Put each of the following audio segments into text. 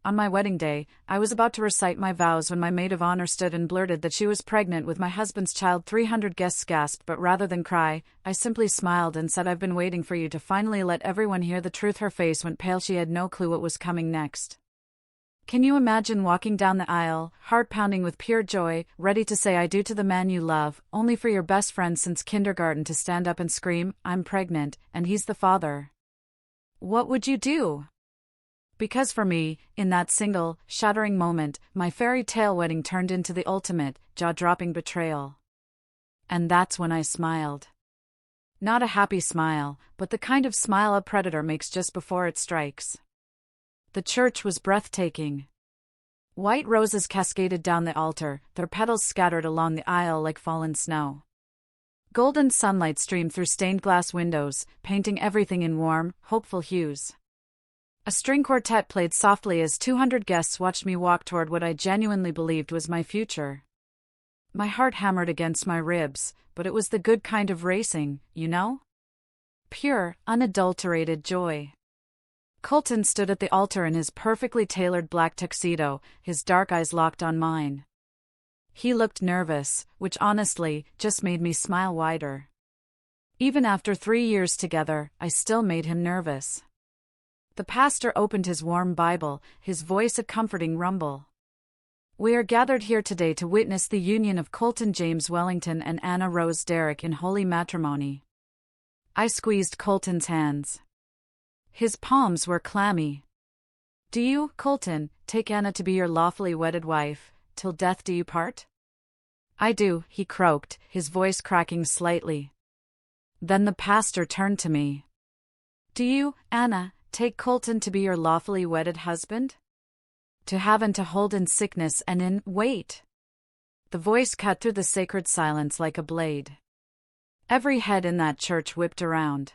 On my wedding day, I was about to recite my vows when my maid of honor stood and blurted that she was pregnant with my husband's child. 300 guests gasped, but rather than cry, I simply smiled and said, "I've been waiting for you to finally let everyone hear the truth." Her face went pale. She had no clue what was coming next. Can you imagine walking down the aisle, heart pounding with pure joy, ready to say I do to the man you love, only for your best friend since kindergarten to stand up and scream, "I'm pregnant, and he's the father"? What would you do? Because for me, in that single, shattering moment, my fairy tale wedding turned into the ultimate, jaw-dropping betrayal. And that's when I smiled. Not a happy smile, but the kind of smile a predator makes just before it strikes. The church was breathtaking. White roses cascaded down the altar, their petals scattered along the aisle like fallen snow. Golden sunlight streamed through stained glass windows, painting everything in warm, hopeful hues. A string quartet played softly as 200 guests watched me walk toward what I genuinely believed was my future. My heart hammered against my ribs, but it was the good kind of racing, you know? Pure, unadulterated joy. Colton stood at the altar in his perfectly tailored black tuxedo, his dark eyes locked on mine. He looked nervous, which honestly just made me smile wider. Even after 3 years together, I still made him nervous. The pastor opened his warm Bible, his voice a comforting rumble. "We are gathered here today to witness the union of Colton James Wellington and Anna Rose Derrick in holy matrimony." I squeezed Colton's hands. His palms were clammy. "Do you, Colton, take Anna to be your lawfully wedded wife, till death do you part?" "I do," he croaked, his voice cracking slightly. Then the pastor turned to me. "Do you, Anna, take Colton to be your lawfully wedded husband? To have and to hold in sickness and in wait." The voice cut through the sacred silence like a blade. Every head in that church whipped around.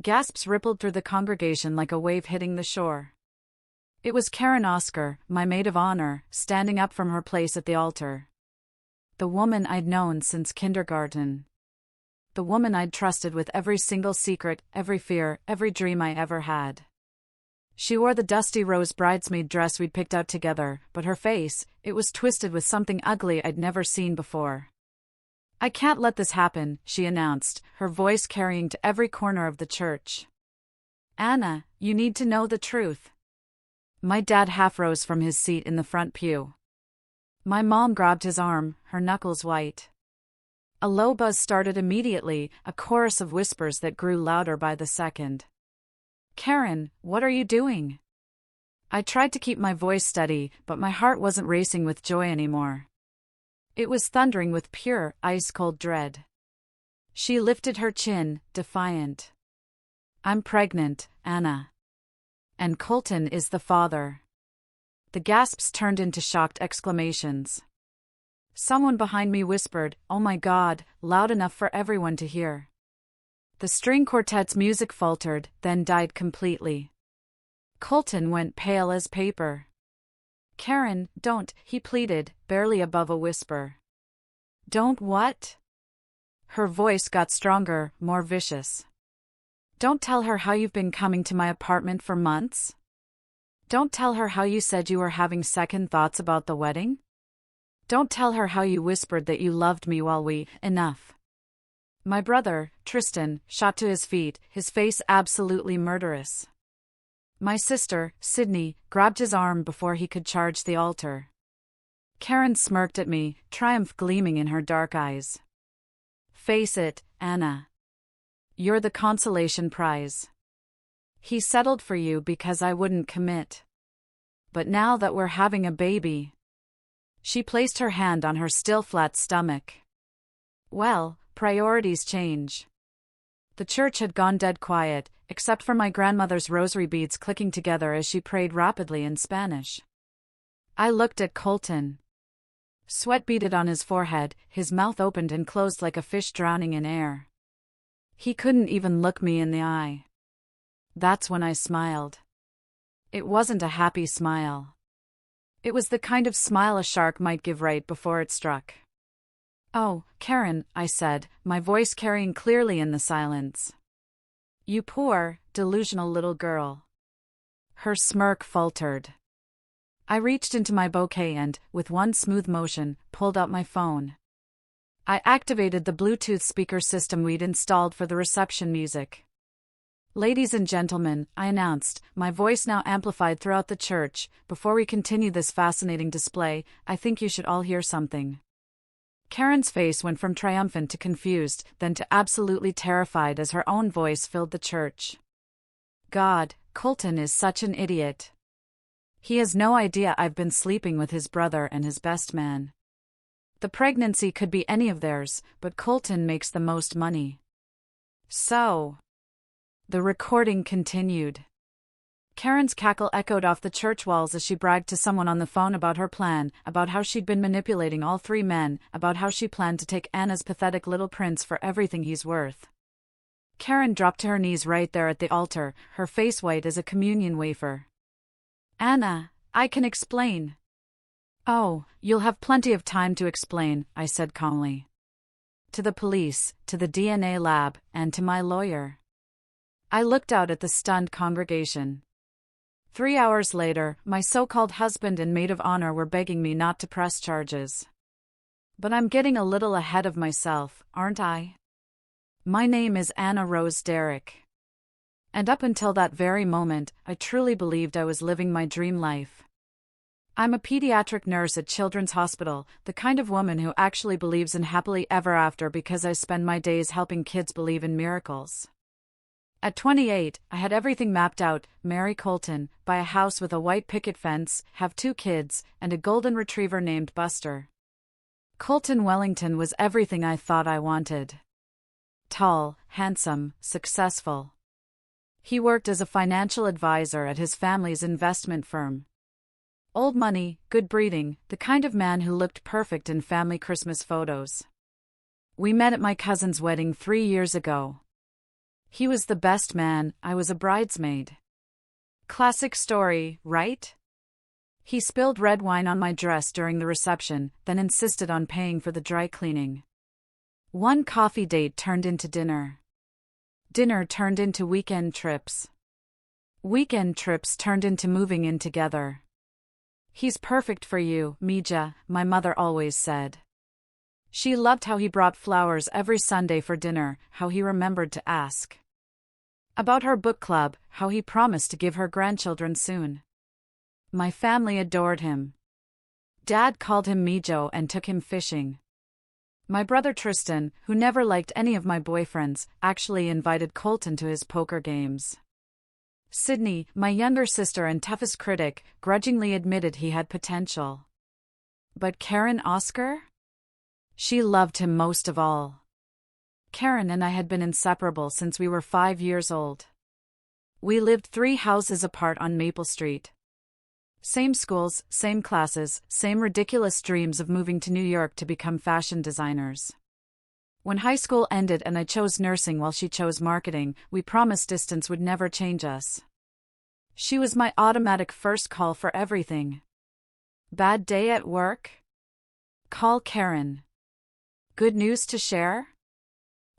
Gasps rippled through the congregation like a wave hitting the shore. It was Karen Oscar, my maid of honor, standing up from her place at the altar. The woman I'd known since kindergarten. The woman I'd trusted with every single secret, every fear, every dream I ever had. She wore the dusty rose bridesmaid dress we'd picked out together, but her face, it was twisted with something ugly I'd never seen before. "I can't let this happen," she announced, her voice carrying to every corner of the church. "Anna, you need to know the truth." My dad half rose from his seat in the front pew. My mom grabbed his arm, her knuckles white. A low buzz started immediately, a chorus of whispers that grew louder by the second. "Karen, what are you doing?" I tried to keep my voice steady, but my heart wasn't racing with joy anymore. It was thundering with pure, ice-cold dread. She lifted her chin, defiant. "I'm pregnant, Anna. And Colton is the father." The gasps turned into shocked exclamations. Someone behind me whispered, "Oh my God," loud enough for everyone to hear. The string quartet's music faltered, then died completely. Colton went pale as paper. "Karen, don't," he pleaded, barely above a whisper. "Don't what?" Her voice got stronger, more vicious. "Don't tell her how you've been coming to my apartment for months? Don't tell her how you said you were having second thoughts about the wedding? Don't tell her how you whispered that you loved me while we— Enough." My brother, Tristan, shot to his feet, his face absolutely murderous. My sister, Sydney, grabbed his arm before he could charge the altar. Karen smirked at me, triumph gleaming in her dark eyes. "Face it, Anna. You're the consolation prize. He settled for you because I wouldn't commit. But now that we're having a baby—" She placed her hand on her still flat stomach. "Well, priorities change." The church had gone dead quiet, except for my grandmother's rosary beads clicking together as she prayed rapidly in Spanish. I looked at Colton. Sweat beaded on his forehead, his mouth opened and closed like a fish drowning in air. He couldn't even look me in the eye. That's when I smiled. It wasn't a happy smile. It was the kind of smile a shark might give right before it struck. "Oh, Karen," I said, my voice carrying clearly in the silence. "You poor, delusional little girl." Her smirk faltered. I reached into my bouquet and, with one smooth motion, pulled out my phone. I activated the Bluetooth speaker system we'd installed for the reception music. "Ladies and gentlemen," I announced, my voice now amplified throughout the church, "before we continue this fascinating display, I think you should all hear something." Karen's face went from triumphant to confused, then to absolutely terrified as her own voice filled the church. "God, Colton is such an idiot. He has no idea I've been sleeping with his brother and his best man. The pregnancy could be any of theirs, but Colton makes the most money. So..." The recording continued. Karen's cackle echoed off the church walls as she bragged to someone on the phone about her plan, about how she'd been manipulating all three men, about how she planned to take Anna's pathetic little prince for everything he's worth. Karen dropped to her knees right there at the altar, her face white as a communion wafer. "Anna, I can explain." "Oh, you'll have plenty of time to explain," I said calmly. "To the police, to the DNA lab, and to my lawyer." I looked out at the stunned congregation. 3 hours later, my so-called husband and maid of honor were begging me not to press charges. But I'm getting a little ahead of myself, aren't I? My name is Anna Rose Derrick. And up until that very moment, I truly believed I was living my dream life. I'm a pediatric nurse at Children's Hospital, the kind of woman who actually believes in happily ever after because I spend my days helping kids believe in miracles. At 28, I had everything mapped out: marry Colton, buy a house with a white picket fence, have 2 kids, and a golden retriever named Buster. Colton Wellington was everything I thought I wanted. Tall, handsome, successful. He worked as a financial advisor at his family's investment firm. Old money, good breeding, the kind of man who looked perfect in family Christmas photos. We met at my cousin's wedding 3 years ago. He was the best man, I was a bridesmaid. Classic story, right? He spilled red wine on my dress during the reception, then insisted on paying for the dry cleaning. One coffee date turned into dinner. Dinner turned into weekend trips. Weekend trips turned into moving in together. "He's perfect for you, Mija," my mother always said. She loved how he brought flowers every Sunday for dinner, how he remembered to ask about her book club, how he promised to give her grandchildren soon. My family adored him. Dad called him Mijo and took him fishing. My brother Tristan, who never liked any of my boyfriends, actually invited Colton to his poker games. Sydney, my younger sister and toughest critic, grudgingly admitted he had potential. But Karen Oscar? She loved him most of all. Karen and I had been inseparable since we were 5 years old. We lived 3 houses apart on Maple Street. Same schools, same classes, same ridiculous dreams of moving to New York to become fashion designers. When high school ended and I chose nursing while she chose marketing, we promised distance would never change us. She was my automatic first call for everything. Bad day at work? Call Karen. Good news to share?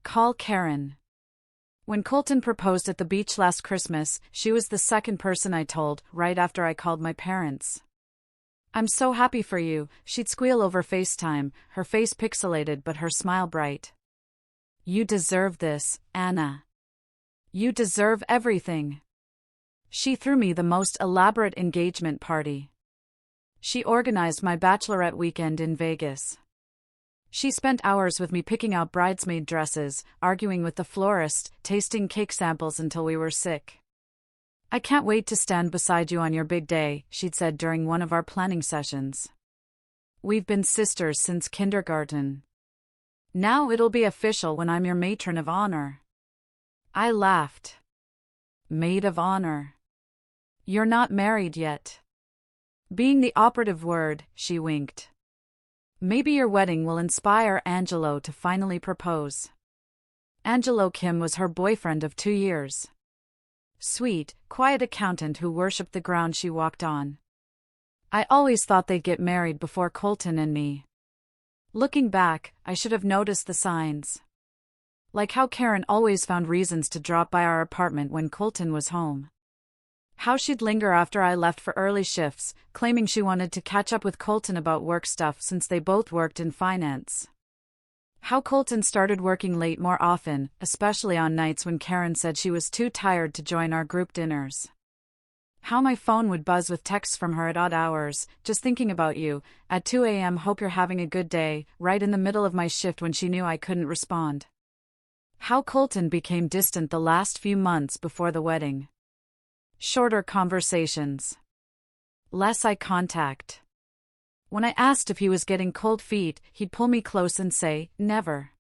Call Karen. When Colton proposed at the beach last Christmas, she was the second person I told, right after I called my parents. "I'm so happy for you," she'd squeal over FaceTime, her face pixelated but her smile bright. "You deserve this, Anna. You deserve everything." She threw me the most elaborate engagement party. She organized my bachelorette weekend in Vegas. She spent hours with me picking out bridesmaid dresses, arguing with the florist, tasting cake samples until we were sick. "I can't wait to stand beside you on your big day," she'd said during one of our planning sessions. "We've been sisters since kindergarten. Now it'll be official when I'm your matron of honor." I laughed. "Maid of honor. You're not married yet." Being the operative word, she winked. "Maybe your wedding will inspire Angelo to finally propose." Angelo Kim was her boyfriend of 2 years. Sweet, quiet accountant who worshipped the ground she walked on. I always thought they'd get married before Colton and me. Looking back, I should have noticed the signs. Like how Karen always found reasons to drop by our apartment when Colton was home. How she'd linger after I left for early shifts, claiming she wanted to catch up with Colton about work stuff since they both worked in finance. How Colton started working late more often, especially on nights when Karen said she was too tired to join our group dinners. How my phone would buzz with texts from her at odd hours, just thinking about you, at 2 a.m. hope you're having a good day, right in the middle of my shift when she knew I couldn't respond. How Colton became distant the last few months before the wedding. Shorter conversations. Less eye contact. When I asked if he was getting cold feet, he'd pull me close and say, "Never.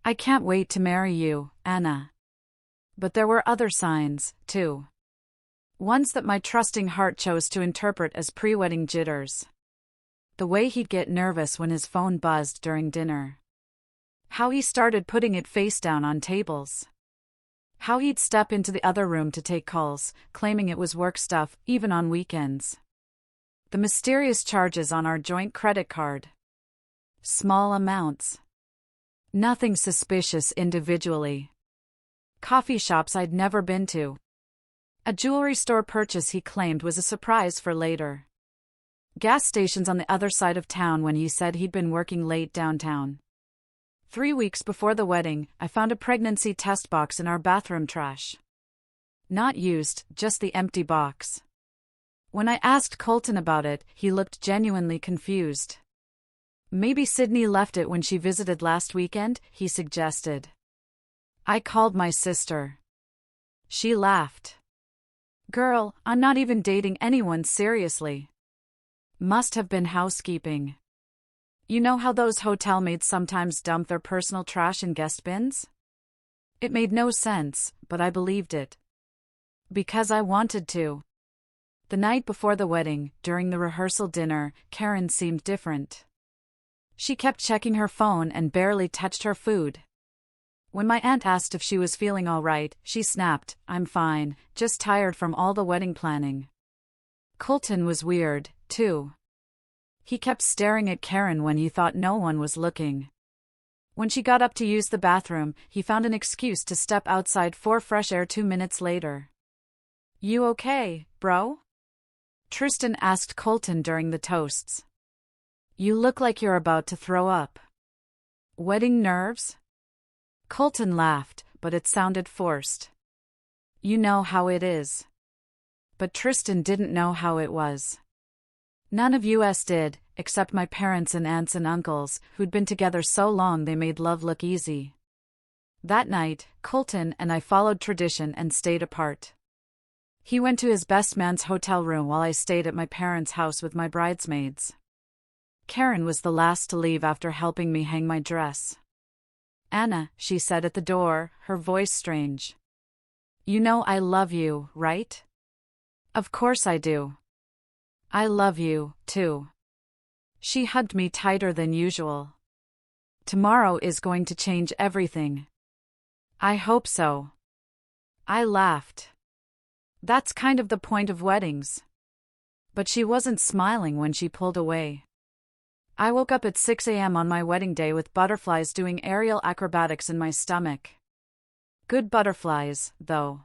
I can't wait to marry you, Anna." But there were other signs, too. Ones that my trusting heart chose to interpret as pre-wedding jitters. The way he'd get nervous when his phone buzzed during dinner. How he started putting it face down on tables. How he'd step into the other room to take calls, claiming it was work stuff, even on weekends. The mysterious charges on our joint credit card. Small amounts. Nothing suspicious individually. Coffee shops I'd never been to. A jewelry store purchase he claimed was a surprise for later. Gas stations on the other side of town when he said he'd been working late downtown. 3 weeks before the wedding, I found a pregnancy test box in our bathroom trash. Not used, just the empty box. When I asked Colton about it, he looked genuinely confused. Maybe Sydney left it when she visited last weekend, he suggested. I called my sister. She laughed. Girl, I'm not even dating anyone seriously. Must have been housekeeping. You know how those hotel maids sometimes dump their personal trash in guest bins? It made no sense, but I believed it. Because I wanted to. The night before the wedding, during the rehearsal dinner, Karen seemed different. She kept checking her phone and barely touched her food. When my aunt asked if she was feeling all right, she snapped, "I'm fine, just tired from all the wedding planning." Colton was weird, too. He kept staring at Karen when he thought no one was looking. When she got up to use the bathroom, he found an excuse to step outside for fresh air 2 minutes later. "You okay, bro?" Tristan asked Colton during the toasts. "You look like you're about to throw up." Wedding nerves? Colton laughed, but it sounded forced. "You know how it is." But Tristan didn't know how it was. None of us did, except my parents and aunts and uncles, who'd been together so long they made love look easy. That night, Colton and I followed tradition and stayed apart. He went to his best man's hotel room while I stayed at my parents' house with my bridesmaids. Karen was the last to leave after helping me hang my dress. "Anna," she said at the door, her voice strange. "You know I love you, right?" "Of course I do." "I love you, too." She hugged me tighter than usual. "Tomorrow is going to change everything." "I hope so." I laughed. That's kind of the point of weddings. But she wasn't smiling when she pulled away. I woke up at 6 a.m. on my wedding day with butterflies doing aerial acrobatics in my stomach. Good butterflies, though.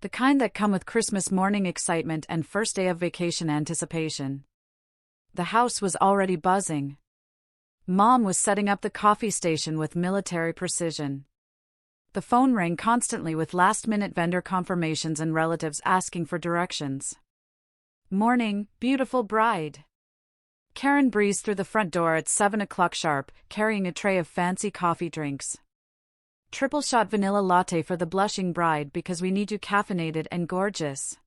The kind that come with Christmas morning excitement and first day of vacation anticipation. The house was already buzzing. Mom was setting up the coffee station with military precision. The phone rang constantly with last-minute vendor confirmations and relatives asking for directions. "Morning, beautiful bride." Karen breezed through the front door at 7 o'clock sharp, carrying a tray of fancy coffee drinks. Triple shot vanilla latte for the blushing bride because we need you caffeinated and gorgeous.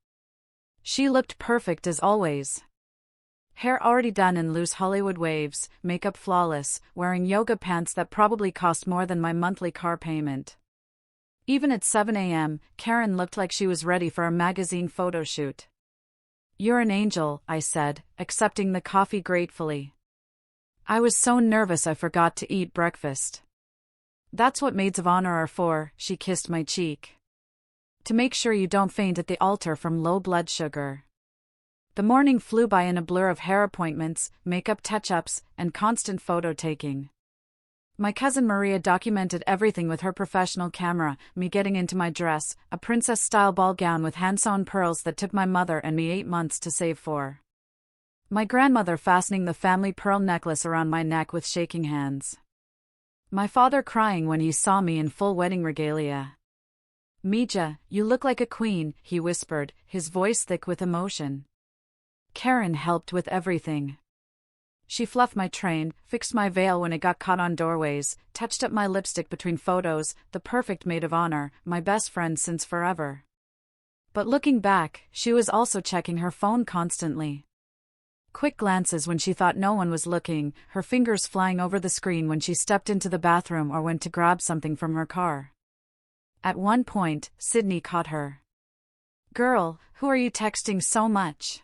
She looked perfect as always. Hair already done in loose Hollywood waves, makeup flawless, wearing yoga pants that probably cost more than my monthly car payment. Even at 7 a.m., Karen looked like she was ready for a magazine photo shoot. "You're an angel," I said, accepting the coffee gratefully. I was so nervous I forgot to eat breakfast. "That's what maids of honor are for," she kissed my cheek. "To make sure you don't faint at the altar from low blood sugar." The morning flew by in a blur of hair appointments, makeup touch-ups, and constant photo taking. My cousin Maria documented everything with her professional camera, me getting into my dress, a princess-style ball gown with hand-sewn pearls that took my mother and me 8 months to save for. My grandmother fastening the family pearl necklace around my neck with shaking hands. My father crying when he saw me in full wedding regalia. "Mija, you look like a queen," he whispered, his voice thick with emotion. Karen helped with everything. She fluffed my train, fixed my veil when it got caught on doorways, touched up my lipstick between photos, the perfect maid of honor, my best friend since forever. But looking back, she was also checking her phone constantly. Quick glances when she thought no one was looking, her fingers flying over the screen when she stepped into the bathroom or went to grab something from her car. At one point, Sydney caught her. "Girl, who are you texting so much?"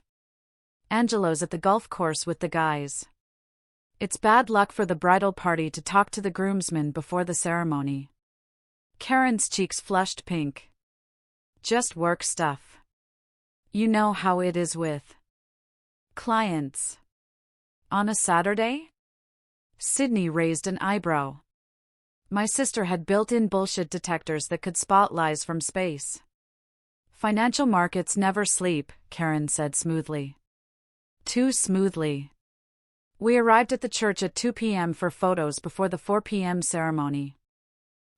"Angelo's at the golf course with the guys. It's bad luck for the bridal party to talk to the groomsmen before the ceremony." Karen's cheeks flushed pink. "Just work stuff. You know how it is with clients." "On a Saturday?" Sydney raised an eyebrow. My sister had built-in bullshit detectors that could spot lies from space. "Financial markets never sleep," Karen said smoothly. Too smoothly. We arrived at the church at 2 p.m. for photos before the 4 p.m. ceremony.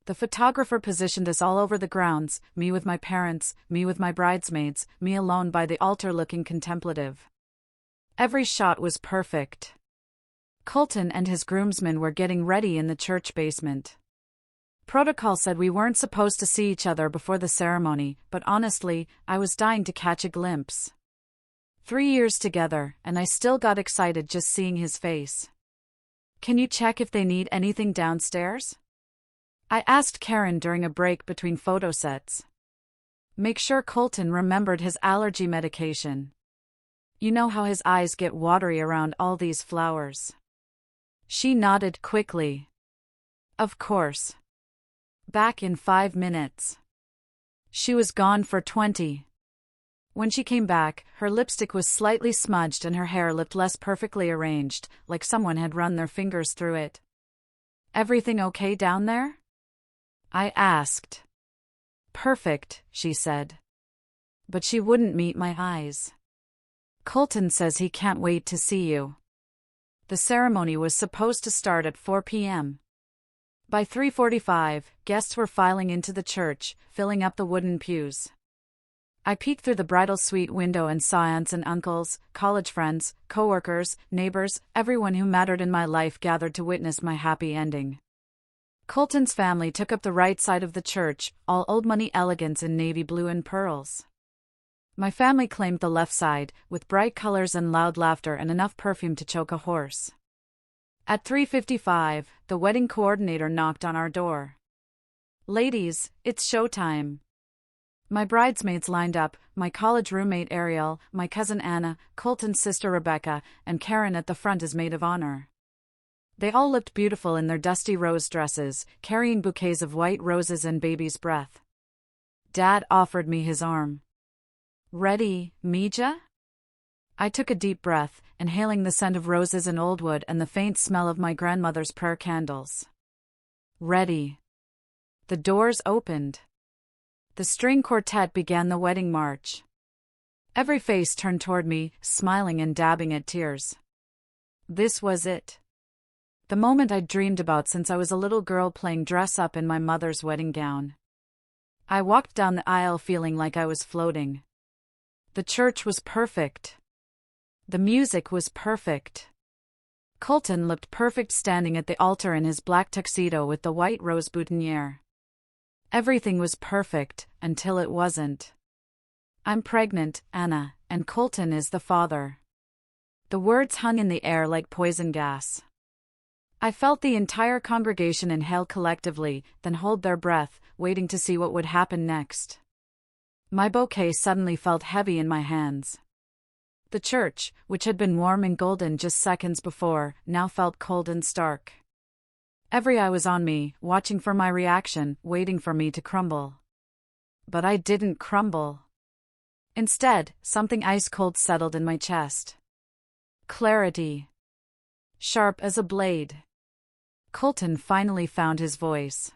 The photographer positioned us all over the grounds, me with my parents, me with my bridesmaids, me alone by the altar looking contemplative. Every shot was perfect. Colton and his groomsmen were getting ready in the church basement. Protocol said we weren't supposed to see each other before the ceremony, but honestly, I was dying to catch a glimpse. 3 years together, and I still got excited just seeing his face. "Can you check if they need anything downstairs?" I asked Karen during a break between photo sets. "Make sure Colton remembered his allergy medication. You know how his eyes get watery around all these flowers." She nodded quickly. "Of course." Back in 5 minutes. She was gone for 20. When she came back, her lipstick was slightly smudged and her hair looked less perfectly arranged, like someone had run their fingers through it. "Everything okay down there?" I asked. "Perfect," she said. But she wouldn't meet my eyes. "Colton says he can't wait to see you." The ceremony was supposed to start at 4 p.m. By 3:45, guests were filing into the church, filling up the wooden pews. I peeked through the bridal suite window and saw aunts and uncles, college friends, coworkers, neighbors, everyone who mattered in my life gathered to witness my happy ending. Colton's family took up the right side of the church, all old money elegance in navy blue and pearls. My family claimed the left side, with bright colors and loud laughter and enough perfume to choke a horse. At 3:55, the wedding coordinator knocked on our door. "Ladies, it's showtime." My bridesmaids lined up, my college roommate Ariel, my cousin Anna, Colton's sister Rebecca, and Karen at the front as maid of honor. They all looked beautiful in their dusty rose dresses, carrying bouquets of white roses and baby's breath. Dad offered me his arm. "Ready, Mija?" I took a deep breath, inhaling the scent of roses and old wood and the faint smell of my grandmother's prayer candles. Ready. The doors opened. The string quartet began the wedding march. Every face turned toward me, smiling and dabbing at tears. This was it. The moment I'd dreamed about since I was a little girl playing dress-up in my mother's wedding gown. I walked down the aisle feeling like I was floating. The church was perfect. The music was perfect. Colton looked perfect standing at the altar in his black tuxedo with the white rose boutonniere. Everything was perfect, until it wasn't. "I'm pregnant, Anna, and Colton is the father." The words hung in the air like poison gas. I felt the entire congregation inhale collectively, then hold their breath, waiting to see what would happen next. My bouquet suddenly felt heavy in my hands. The church, which had been warm and golden just seconds before, now felt cold and stark. Every eye was on me, watching for my reaction, waiting for me to crumble. But I didn't crumble. Instead, something ice-cold settled in my chest. Clarity. Sharp as a blade. Colton finally found his voice.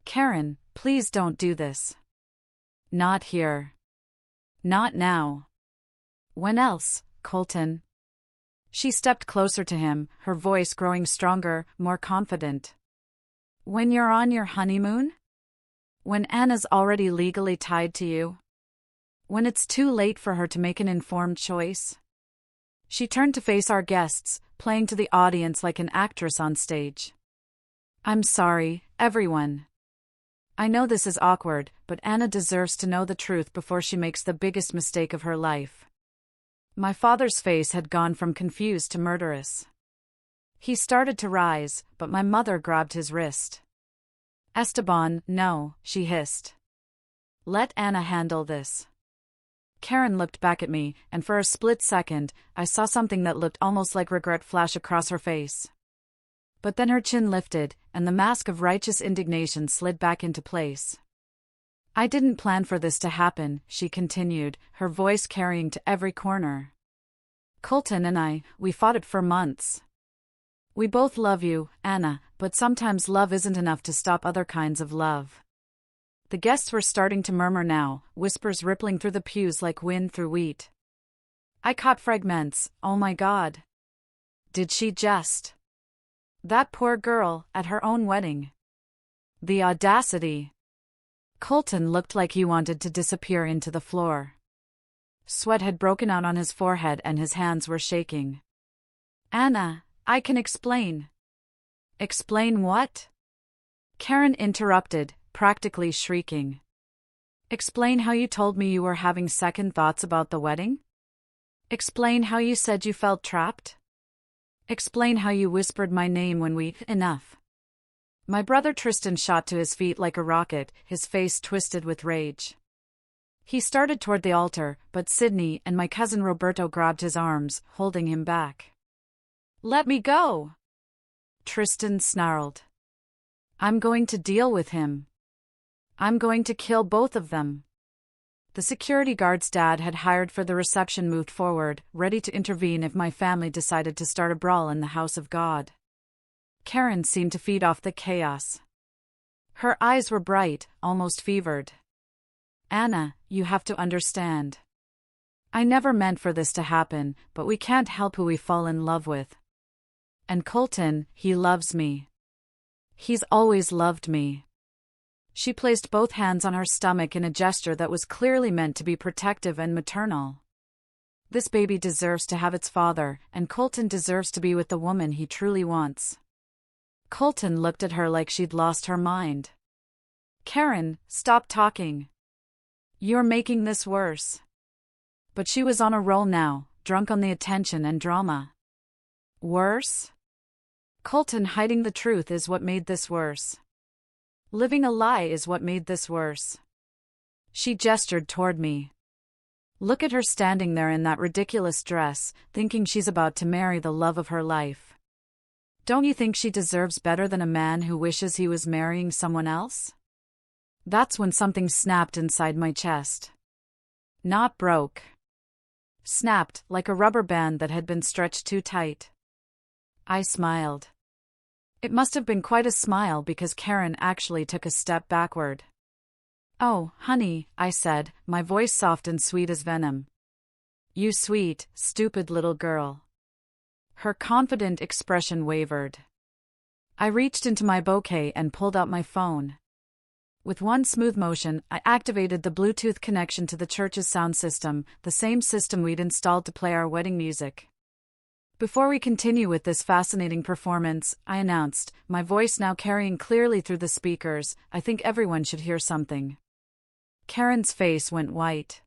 Karen, please don't do this. Not here. Not now. When else, Colton? She stepped closer to him, her voice growing stronger, more confident. When you're on your honeymoon? When Anna's already legally tied to you? When it's too late for her to make an informed choice? She turned to face our guests, playing to the audience like an actress on stage. I'm sorry, everyone. I know this is awkward, but Anna deserves to know the truth before she makes the biggest mistake of her life. My father's face had gone from confused to murderous. He started to rise, but my mother grabbed his wrist. Esteban, no, she hissed. Let Anna handle this. Karen looked back at me, and for a split second, I saw something that looked almost like regret flash across her face. But then her chin lifted, and the mask of righteous indignation slid back into place. I didn't plan for this to happen, she continued, her voice carrying to every corner. Colton and we fought it for months. We both love you, Anna, but sometimes love isn't enough to stop other kinds of love. The guests were starting to murmur now, whispers rippling through the pews like wind through wheat. I caught fragments, oh my God. Did she just? That poor girl, at her own wedding. The audacity. Colton looked like he wanted to disappear into the floor. Sweat had broken out on his forehead and his hands were shaking. Anna, I can explain. Explain what? Karen interrupted, practically shrieking. Explain how you told me you were having second thoughts about the wedding? Explain how you said you felt trapped? Explain how you whispered my name when we… Enough. My brother Tristan shot to his feet like a rocket, his face twisted with rage. He started toward the altar, but Sydney and my cousin Roberto grabbed his arms, holding him back. Let me go! Tristan snarled. I'm going to deal with him. I'm going to kill both of them. The security guard's dad had hired for the reception moved forward, ready to intervene if my family decided to start a brawl in the house of God. Karen seemed to feed off the chaos. Her eyes were bright, almost fevered. Anna, you have to understand. I never meant for this to happen, but we can't help who we fall in love with. And Colton, he loves me. He's always loved me. She placed both hands on her stomach in a gesture that was clearly meant to be protective and maternal. This baby deserves to have its father, and Colton deserves to be with the woman he truly wants. Colton looked at her like she'd lost her mind. Karen, stop talking. You're making this worse. But she was on a roll now, drunk on the attention and drama. Worse? Colton hiding the truth is what made this worse. Living a lie is what made this worse. She gestured toward me. Look at her standing there in that ridiculous dress, thinking she's about to marry the love of her life. Don't you think she deserves better than a man who wishes he was marrying someone else? That's when something snapped inside my chest. Not broke. Snapped, like a rubber band that had been stretched too tight. I smiled. It must have been quite a smile because Karen actually took a step backward. Oh, honey, I said, my voice soft and sweet as venom. You sweet, stupid little girl. Her confident expression wavered. I reached into my bouquet and pulled out my phone. With one smooth motion, I activated the Bluetooth connection to the church's sound system, the same system we'd installed to play our wedding music. Before we continue with this fascinating performance, I announced, my voice now carrying clearly through the speakers, I think everyone should hear something. Karen's face went white.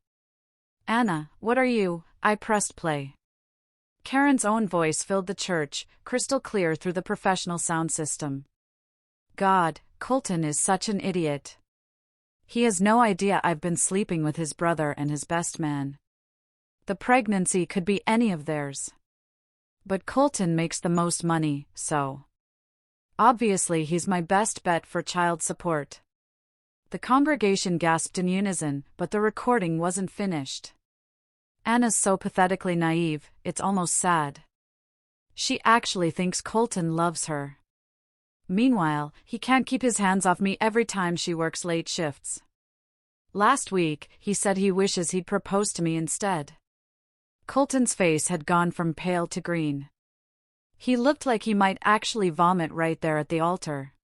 Anna, what are you? I pressed play. Karen's own voice filled the church, crystal clear through the professional sound system. God, Colton is such an idiot. He has no idea I've been sleeping with his brother and his best man. The pregnancy could be any of theirs. But Colton makes the most money, so. Obviously he's my best bet for child support. The congregation gasped in unison, but the recording wasn't finished. Anna's so pathetically naive, it's almost sad. She actually thinks Colton loves her. Meanwhile, he can't keep his hands off me every time she works late shifts. Last week, he said he wishes he'd proposed to me instead. Colton's face had gone from pale to green. He looked like he might actually vomit right there at the altar.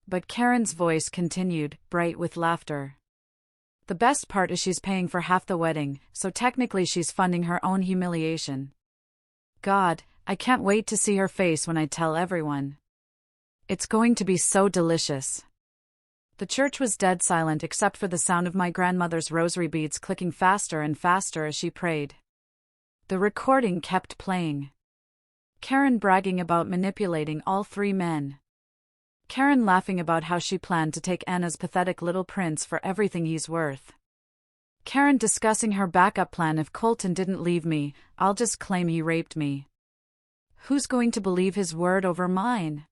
But Karen's voice continued, bright with laughter. The best part is she's paying for half the wedding, so technically she's funding her own humiliation. God, I can't wait to see her face when I tell everyone. It's going to be so delicious. The church was dead silent except for the sound of my grandmother's rosary beads clicking faster and faster as she prayed. The recording kept playing. Karen bragging about manipulating all three men. Karen laughing about how she planned to take Anna's pathetic little prince for everything he's worth. Karen discussing her backup plan if Colton didn't leave me, I'll just claim he raped me. Who's going to believe his word over mine?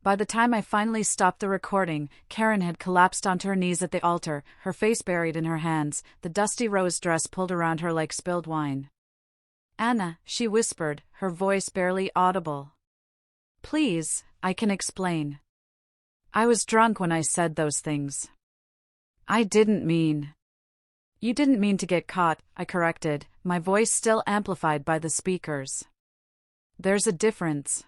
By the time I finally stopped the recording, Karen had collapsed onto her knees at the altar, her face buried in her hands, the dusty rose dress pulled around her like spilled wine. Anna, she whispered, her voice barely audible. Please, I can explain. I was drunk when I said those things. I didn't mean. You didn't mean to get caught, I corrected, my voice still amplified by the speakers. There's a difference.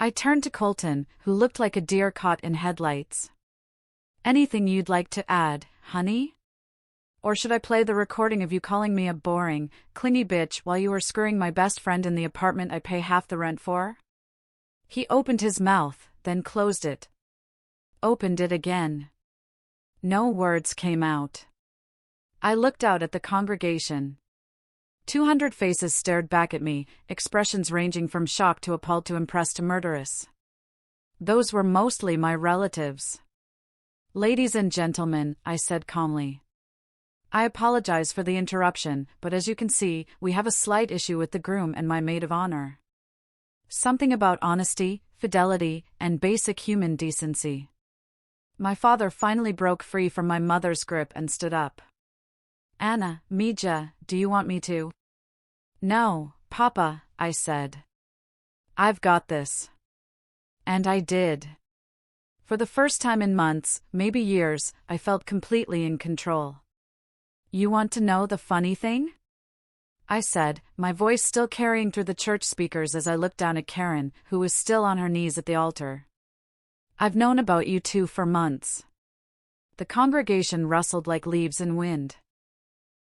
I turned to Colton, who looked like a deer caught in headlights. Anything you'd like to add, honey? Or should I play the recording of you calling me a boring, clingy bitch while you were screwing my best friend in the apartment I pay half the rent for? He opened his mouth, then closed it. Opened it again. No words came out. I looked out at the congregation. 200 faces stared back at me, expressions ranging from shocked to appalled to impressed to murderous. Those were mostly my relatives. Ladies and gentlemen, I said calmly. I apologize for the interruption, but as you can see, we have a slight issue with the groom and my maid of honor. Something about honesty, fidelity, and basic human decency. My father finally broke free from my mother's grip and stood up. Anna, Mija, do you want me to? No, Papa, I said. I've got this. And I did. For the first time in months, maybe years, I felt completely in control. You want to know the funny thing? I said, my voice still carrying through the church speakers as I looked down at Karen, who was still on her knees at the altar. I've known about you two for months. The congregation rustled like leaves in wind.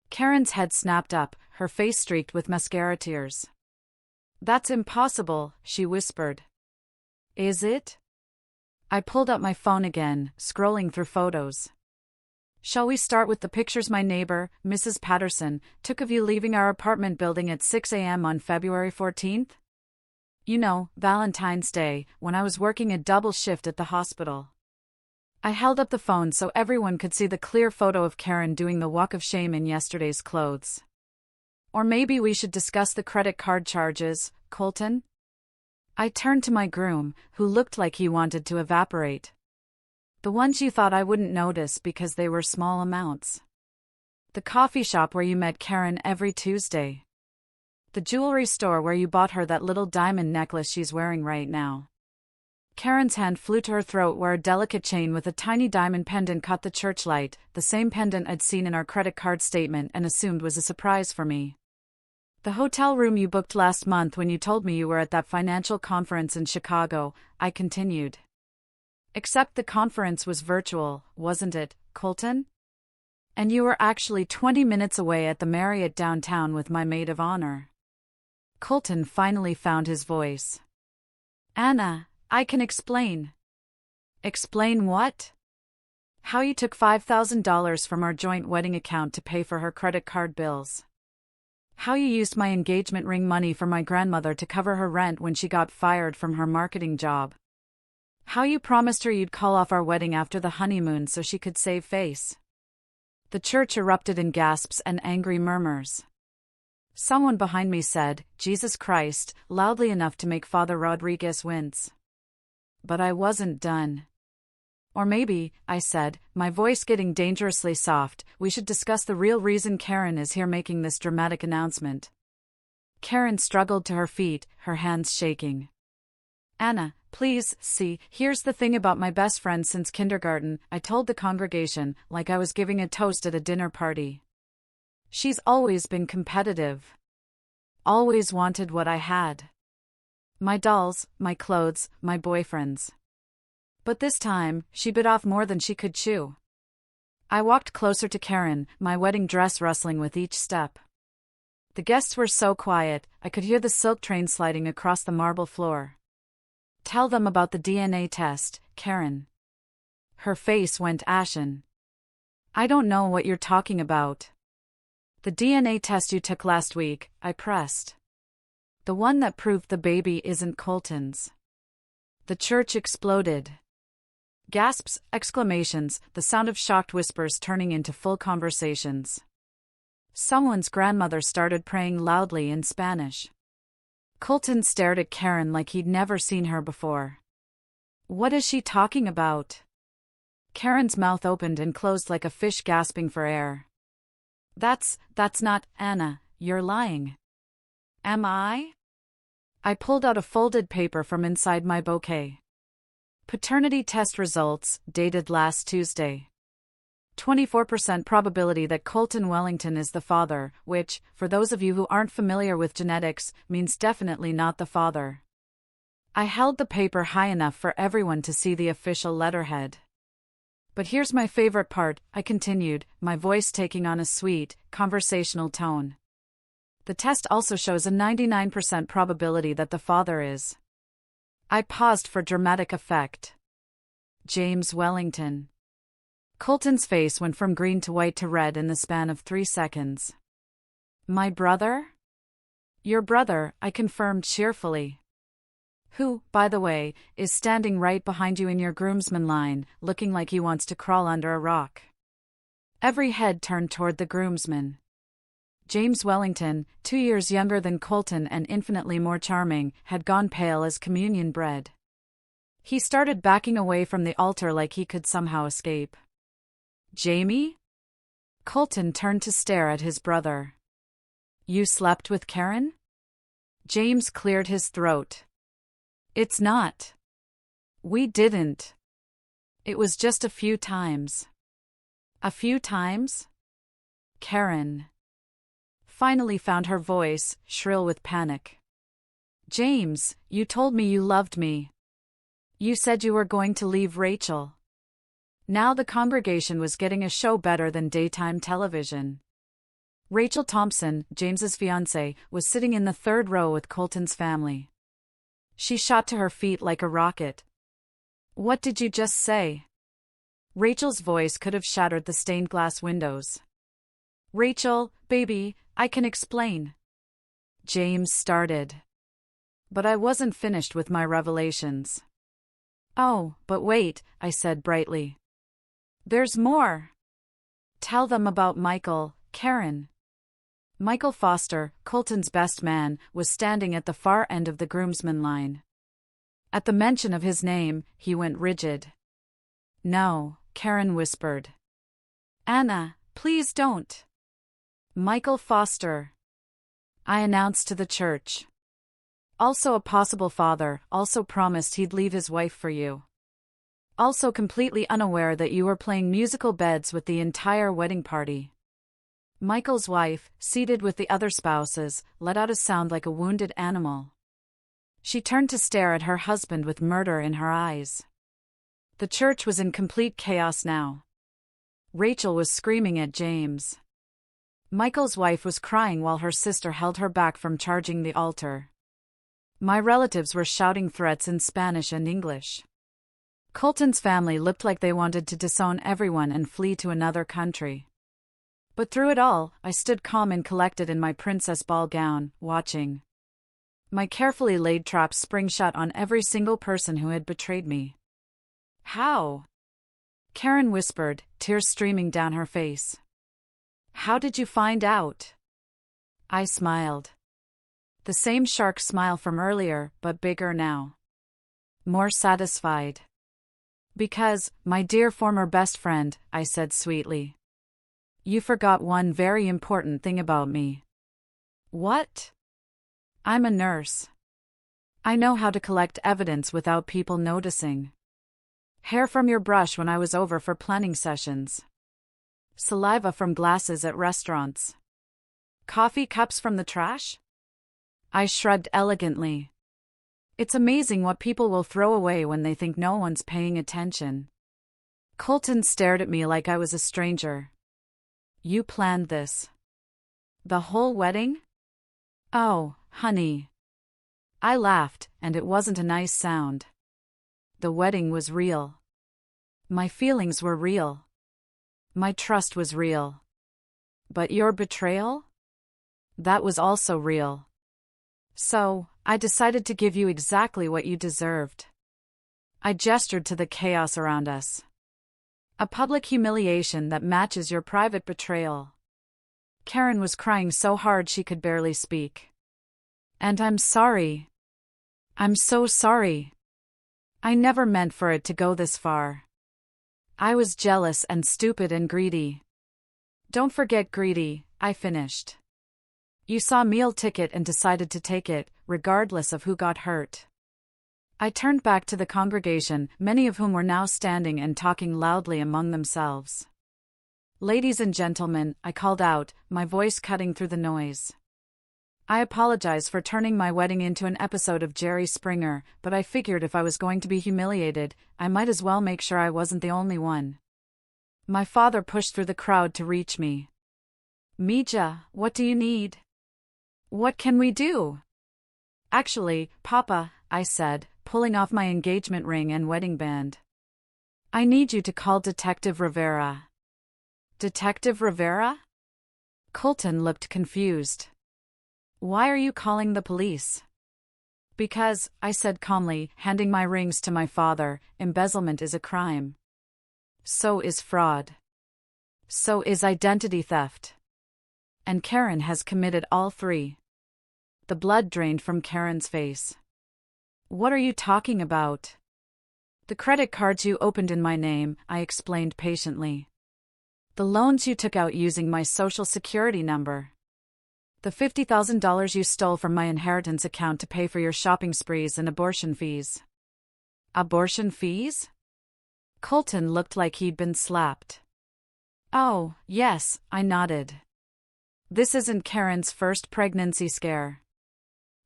Karen's head snapped up, her face streaked with mascara tears. That's impossible, she whispered. Is it? I pulled up my phone again, scrolling through photos. Shall we start with the pictures my neighbor, Mrs. Patterson, took of you leaving our apartment building at 6 a.m. on February 14th? You know, Valentine's Day, when I was working a double shift at the hospital. I held up the phone so everyone could see the clear photo of Karen doing the walk of shame in yesterday's clothes. Or maybe we should discuss the credit card charges, Colton? I turned to my groom, who looked like he wanted to evaporate. The ones you thought I wouldn't notice because they were small amounts. The coffee shop where you met Karen every Tuesday. The jewelry store where you bought her that little diamond necklace she's wearing right now. Karen's hand flew to her throat where a delicate chain with a tiny diamond pendant caught the church light, the same pendant I'd seen in our credit card statement and assumed was a surprise for me. The hotel room you booked last month when you told me you were at that financial conference in Chicago, I continued. Except the conference was virtual, wasn't it, Colton? And you were actually 20 minutes away at the Marriott downtown with my maid of honor. Colton finally found his voice. Anna, I can explain. Explain what? How you took $5,000 from our joint wedding account to pay for her credit card bills. How you used my engagement ring money for my grandmother to cover her rent when she got fired from her marketing job. How you promised her you'd call off our wedding after the honeymoon so she could save face. The church erupted in gasps and angry murmurs. Someone behind me said, Jesus Christ, loudly enough to make Father Rodriguez wince. But I wasn't done. Or maybe, I said, my voice getting dangerously soft, we should discuss the real reason Karen is here making this dramatic announcement. Karen struggled to her feet, her hands shaking. Anna, Please, see, here's the thing about my best friend since kindergarten, I told the congregation, like I was giving a toast at a dinner party. She's always been competitive. Always wanted what I had. My dolls, my clothes, my boyfriends. But this time, she bit off more than she could chew. I walked closer to Karen, my wedding dress rustling with each step. The guests were so quiet, I could hear the silk train sliding across the marble floor. Tell them about the DNA test, Karen. Her face went ashen. I don't know what you're talking about. The DNA test you took last week, I pressed. The one that proved the baby isn't Colton's. The church exploded. Gasps, exclamations, the sound of shocked whispers turning into full conversations. Someone's grandmother started praying loudly in Spanish. Colton stared at Karen like he'd never seen her before. What is she talking about? Karen's mouth opened and closed like a fish gasping for air. That's not, Anna, you're lying. Am I? I pulled out a folded paper from inside my bouquet. Paternity test results, dated last Tuesday. 24% probability that Colton Wellington is the father, which, for those of you who aren't familiar with genetics, means definitely not the father. I held the paper high enough for everyone to see the official letterhead. But here's my favorite part, I continued, my voice taking on a sweet, conversational tone. The test also shows a 99% probability that the father is. I paused for dramatic effect. James Wellington. Colton's face went from green to white to red in the span of 3 seconds. My brother? Your brother, I confirmed cheerfully. Who, by the way, is standing right behind you in your groomsman line, looking like he wants to crawl under a rock. Every head turned toward the groomsman. James Wellington, 2 years younger than Colton and infinitely more charming, had gone pale as communion bread. He started backing away from the altar like he could somehow escape. Jamie? Colton turned to stare at his brother. You slept with Karen? James cleared his throat. It's not. We didn't. It was just a few times. A few times? Karen finally found her voice, shrill with panic. James, you told me you loved me. You said you were going to leave Rachel. Now the congregation was getting a show better than daytime television. Rachel Thompson, James's fiancée, was sitting in the third row with Colton's family. She shot to her feet like a rocket. What did you just say? Rachel's voice could have shattered the stained glass windows. Rachel, baby, I can explain. James started. But I wasn't finished with my revelations. Oh, but wait, I said brightly. There's more. Tell them about Michael, Karen. Michael Foster, Colton's best man, was standing at the far end of the groomsman line. At the mention of his name, he went rigid. No, Karen whispered. Anna, please don't. Michael Foster, I announced to the church. Also a possible father, also promised he'd leave his wife for you. Also completely unaware that you were playing musical beds with the entire wedding party. Michael's wife, seated with the other spouses, let out a sound like a wounded animal. She turned to stare at her husband with murder in her eyes. The church was in complete chaos now. Rachel was screaming at James. Michael's wife was crying while her sister held her back from charging the altar. My relatives were shouting threats in Spanish and English. Colton's family looked like they wanted to disown everyone and flee to another country. But through it all, I stood calm and collected in my princess ball gown, watching. My carefully laid traps spring shut on every single person who had betrayed me. How? Karen whispered, tears streaming down her face. How did you find out? I smiled. The same shark smile from earlier, but bigger now. More satisfied. Because, my dear former best friend, I said sweetly. You forgot one very important thing about me. What? I'm a nurse. I know how to collect evidence without people noticing. Hair from your brush when I was over for planning sessions. Saliva from glasses at restaurants. Coffee cups from the trash? I shrugged elegantly. It's amazing what people will throw away when they think no one's paying attention. Colton stared at me like I was a stranger. You planned this? The whole wedding? Oh, honey. I laughed, and it wasn't a nice sound. The wedding was real. My feelings were real. My trust was real. But your betrayal? That was also real. So, I decided to give you exactly what you deserved. I gestured to the chaos around us. A public humiliation that matches your private betrayal. Karen was crying so hard she could barely speak. And I'm sorry. I'm so sorry. I never meant for it to go this far. I was jealous and stupid and greedy. Don't forget greedy, I finished. You saw a meal ticket and decided to take it, regardless of who got hurt. I turned back to the congregation, many of whom were now standing and talking loudly among themselves. Ladies and gentlemen, I called out, my voice cutting through the noise. I apologize for turning my wedding into an episode of Jerry Springer, but I figured if I was going to be humiliated, I might as well make sure I wasn't the only one. My father pushed through the crowd to reach me. Mija, what do you need? What can we do? Actually, Papa, I said, pulling off my engagement ring and wedding band. I need you to call Detective Rivera. Detective Rivera? Colton looked confused. Why are you calling the police? Because, I said calmly, handing my rings to my father, embezzlement is a crime. So is fraud. So is identity theft. And Karen has committed all three. The blood drained from Karen's face. What are you talking about? The credit cards you opened in my name, I explained patiently. The loans you took out using my social security number. The $50,000 you stole from my inheritance account to pay for your shopping sprees and abortion fees. Abortion fees? Colton looked like he'd been slapped. Oh, yes, I nodded. This isn't Karen's first pregnancy scare.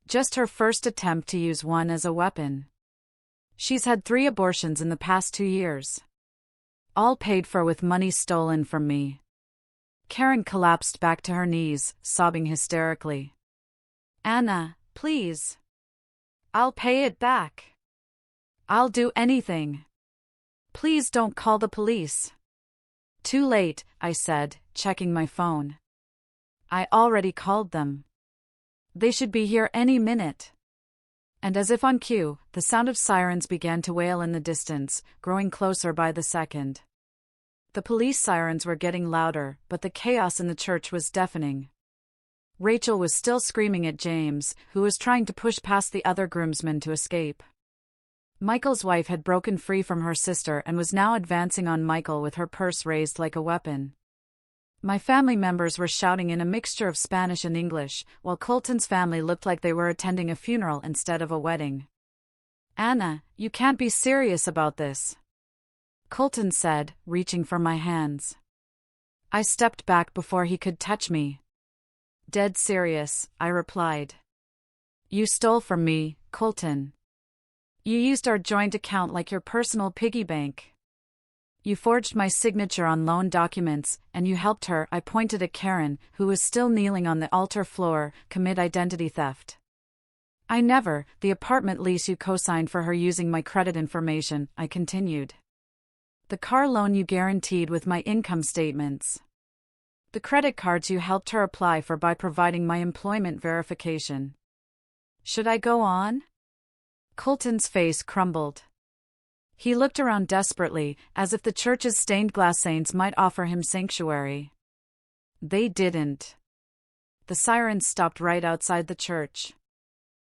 Just her first attempt to use one as a weapon. She's had 3 abortions in the past 2 years. All paid for with money stolen from me. Karen collapsed back to her knees, sobbing hysterically. Anna, please. I'll pay it back. I'll do anything. Please don't call the police. Too late, I said, checking my phone. I already called them. They should be here any minute. And as if on cue, the sound of sirens began to wail in the distance, growing closer by the second. The police sirens were getting louder, but the chaos in the church was deafening. Rachel was still screaming at James, who was trying to push past the other groomsmen to escape. Michael's wife had broken free from her sister and was now advancing on Michael with her purse raised like a weapon. My family members were shouting in a mixture of Spanish and English, while Colton's family looked like they were attending a funeral instead of a wedding. Anna, you can't be serious about this. Colton said, reaching for my hands. I stepped back before he could touch me. Dead serious, I replied. You stole from me, Colton. You used our joint account like your personal piggy bank. You forged my signature on loan documents, and you helped her, I pointed at Karen, who was still kneeling on the altar floor, commit identity theft. The apartment lease you co-signed for her using my credit information, I continued. The car loan you guaranteed with my income statements. The credit cards you helped her apply for by providing my employment verification. Should I go on? Colton's face crumbled. He looked around desperately, as if the church's stained glass saints might offer him sanctuary. They didn't. The sirens stopped right outside the church.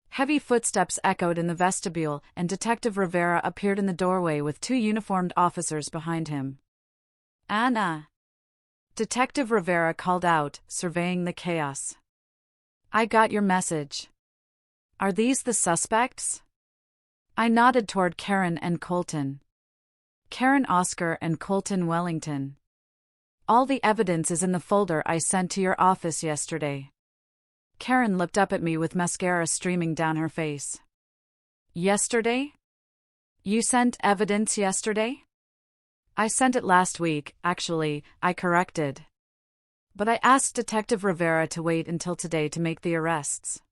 Heavy footsteps echoed in the vestibule, and Detective Rivera appeared in the doorway with 2 uniformed officers behind him. Anna! Detective Rivera called out, surveying the chaos. I got your message. Are these the suspects? I nodded toward Karen and Colton. Karen Oscar and Colton Wellington. All the evidence is in the folder I sent to your office yesterday. Karen looked up at me with mascara streaming down her face. Yesterday? You sent evidence yesterday? I sent it last week, actually, I corrected. But I asked Detective Rivera to wait until today to make the arrests.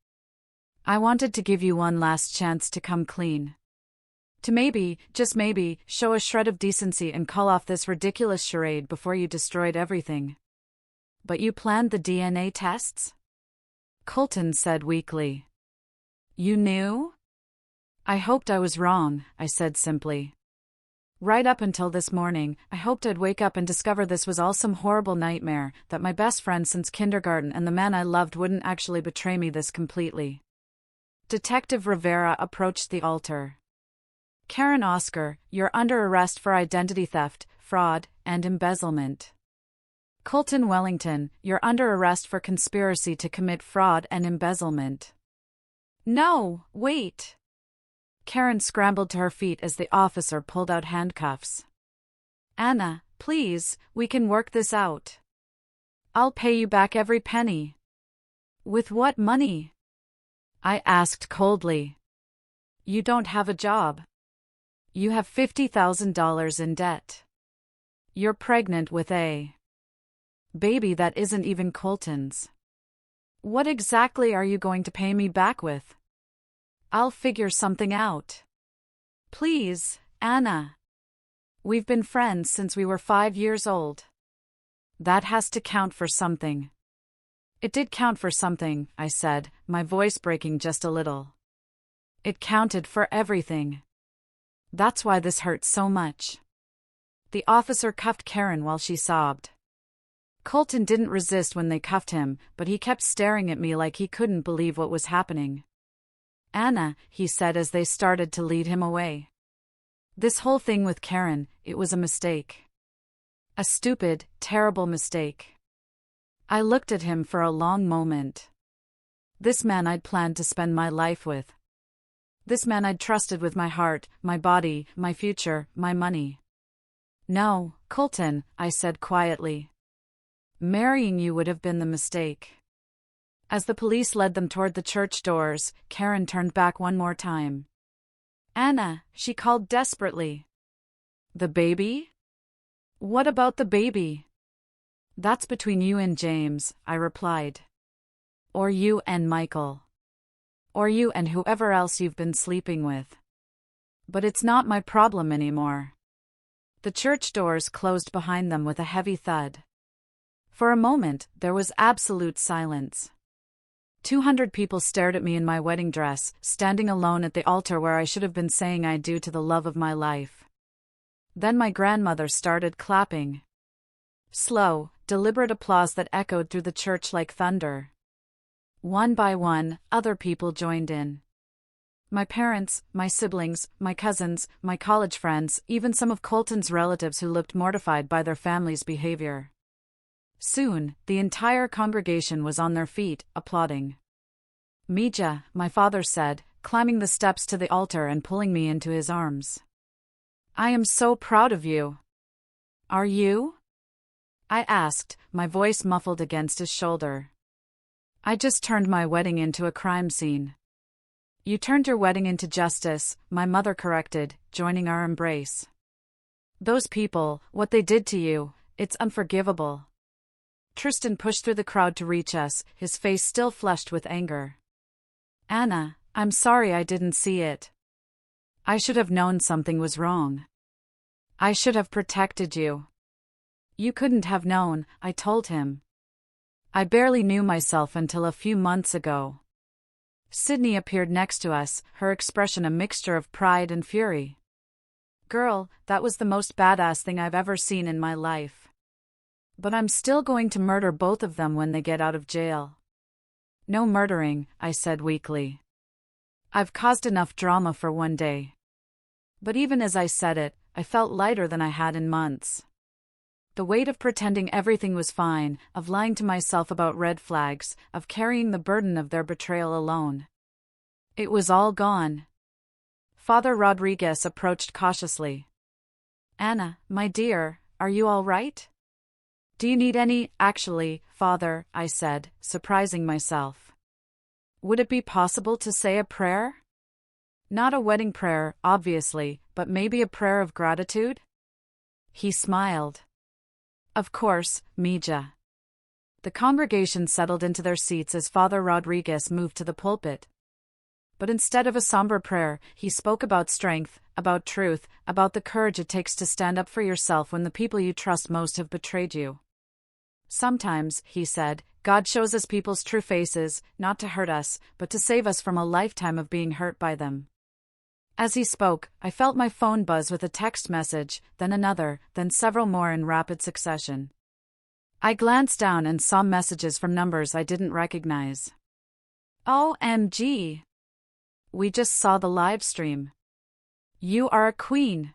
I wanted to give you one last chance to come clean. To maybe, just maybe, show a shred of decency and call off this ridiculous charade before you destroyed everything. But you planned the DNA tests? Colton said weakly. You knew? I hoped I was wrong, I said simply. Right up until this morning, I hoped I'd wake up and discover this was all some horrible nightmare, that my best friend since kindergarten and the man I loved wouldn't actually betray me this completely. Detective Rivera approached the altar. Karen Oscar, you're under arrest for identity theft, fraud, and embezzlement. Colton Wellington, you're under arrest for conspiracy to commit fraud and embezzlement. No, wait. Karen scrambled to her feet as the officer pulled out handcuffs. Anna, please, we can work this out. I'll pay you back every penny. With what money? I asked coldly. You don't have a job. You have $50,000 in debt. You're pregnant with a baby that isn't even Colton's. What exactly are you going to pay me back with? I'll figure something out. Please, Anna. We've been friends since we were 5 years old. That has to count for something. It did count for something, I said, my voice breaking just a little. It counted for everything. That's why this hurts so much. The officer cuffed Karen while she sobbed. Colton didn't resist when they cuffed him, but he kept staring at me like he couldn't believe what was happening. Anna, he said as they started to lead him away. This whole thing with Karen, it was a mistake. A stupid, terrible mistake. I looked at him for a long moment. This man I'd planned to spend my life with. This man I'd trusted with my heart, my body, my future, my money. No, Colton, I said quietly. Marrying you would have been the mistake. As the police led them toward the church doors, Karen turned back one more time. Anna, she called desperately. The baby? What about the baby? That's between you and James, I replied. Or you and Michael. Or you and whoever else you've been sleeping with. But it's not my problem anymore. The church doors closed behind them with a heavy thud. For a moment, there was absolute silence. 200 people stared at me in my wedding dress, standing alone at the altar where I should have been saying I do to the love of my life. Then my grandmother started clapping. Slow, deliberate applause that echoed through the church like thunder. One by one, other people joined in. My parents, my siblings, my cousins, my college friends, even some of Colton's relatives who looked mortified by their family's behavior. Soon, the entire congregation was on their feet, applauding. Mija, my father said, climbing the steps to the altar and pulling me into his arms. I am so proud of you. Are you? I asked, my voice muffled against his shoulder. I just turned my wedding into a crime scene. You turned your wedding into justice, my mother corrected, joining our embrace. Those people, what they did to you, it's unforgivable. Tristan pushed through the crowd to reach us, his face still flushed with anger. Anna, I'm sorry I didn't see it. I should have known something was wrong. I should have protected you. You couldn't have known, I told him. I barely knew myself until a few months ago. Sydney appeared next to us, her expression a mixture of pride and fury. Girl, that was the most badass thing I've ever seen in my life. But I'm still going to murder both of them when they get out of jail. No murdering, I said weakly. I've caused enough drama for one day. But even as I said it, I felt lighter than I had in months. The weight of pretending everything was fine, of lying to myself about red flags, of carrying the burden of their betrayal alone. It was all gone. Father Rodriguez approached cautiously. Anna, my dear, are you all right? Do you need any? Actually, Father, I said, surprising myself. Would it be possible to say a prayer? Not a wedding prayer, obviously, but maybe a prayer of gratitude? He smiled. Of course, Mija. The congregation settled into their seats as Father Rodriguez moved to the pulpit. But instead of a somber prayer, he spoke about strength, about truth, about the courage it takes to stand up for yourself when the people you trust most have betrayed you. Sometimes, he said, God shows us people's true faces, not to hurt us, but to save us from a lifetime of being hurt by them. As he spoke, I felt my phone buzz with a text message, then another, then several more in rapid succession. I glanced down and saw messages from numbers I didn't recognize. OMG! We just saw the live stream. You are a queen.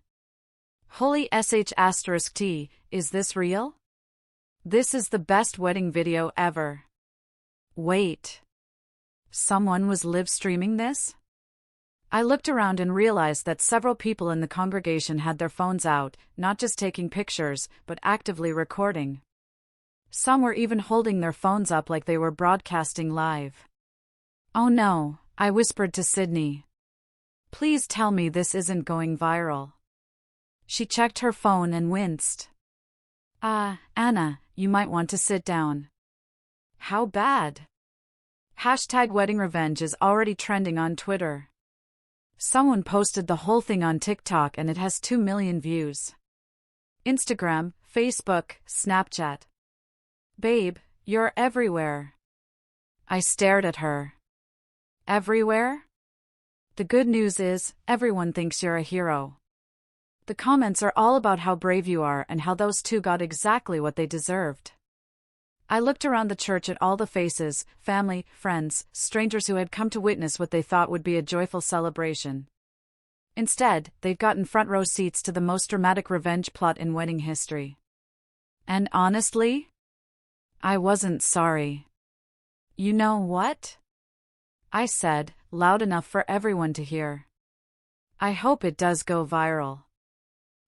Holy sh*T, is this real? This is the best wedding video ever. Wait. Someone was live streaming this? I looked around and realized that several people in the congregation had their phones out, not just taking pictures, but actively recording. Some were even holding their phones up like they were broadcasting live. Oh no, I whispered to Sydney. Please tell me this isn't going viral. She checked her phone and winced. Anna, you might want to sit down. How bad? #wedding revenge is already trending on Twitter. Someone posted the whole thing on TikTok and it has 2 million views. Instagram, Facebook, Snapchat. Babe, you're everywhere. I stared at her. Everywhere? The good news is, everyone thinks you're a hero. The comments are all about how brave you are and how those two got exactly what they deserved. I looked around the church at all the faces, family, friends, strangers who had come to witness what they thought would be a joyful celebration. Instead, they'd gotten front row seats to the most dramatic revenge plot in wedding history. And honestly, I wasn't sorry. You know what? I said, loud enough for everyone to hear. I hope it does go viral.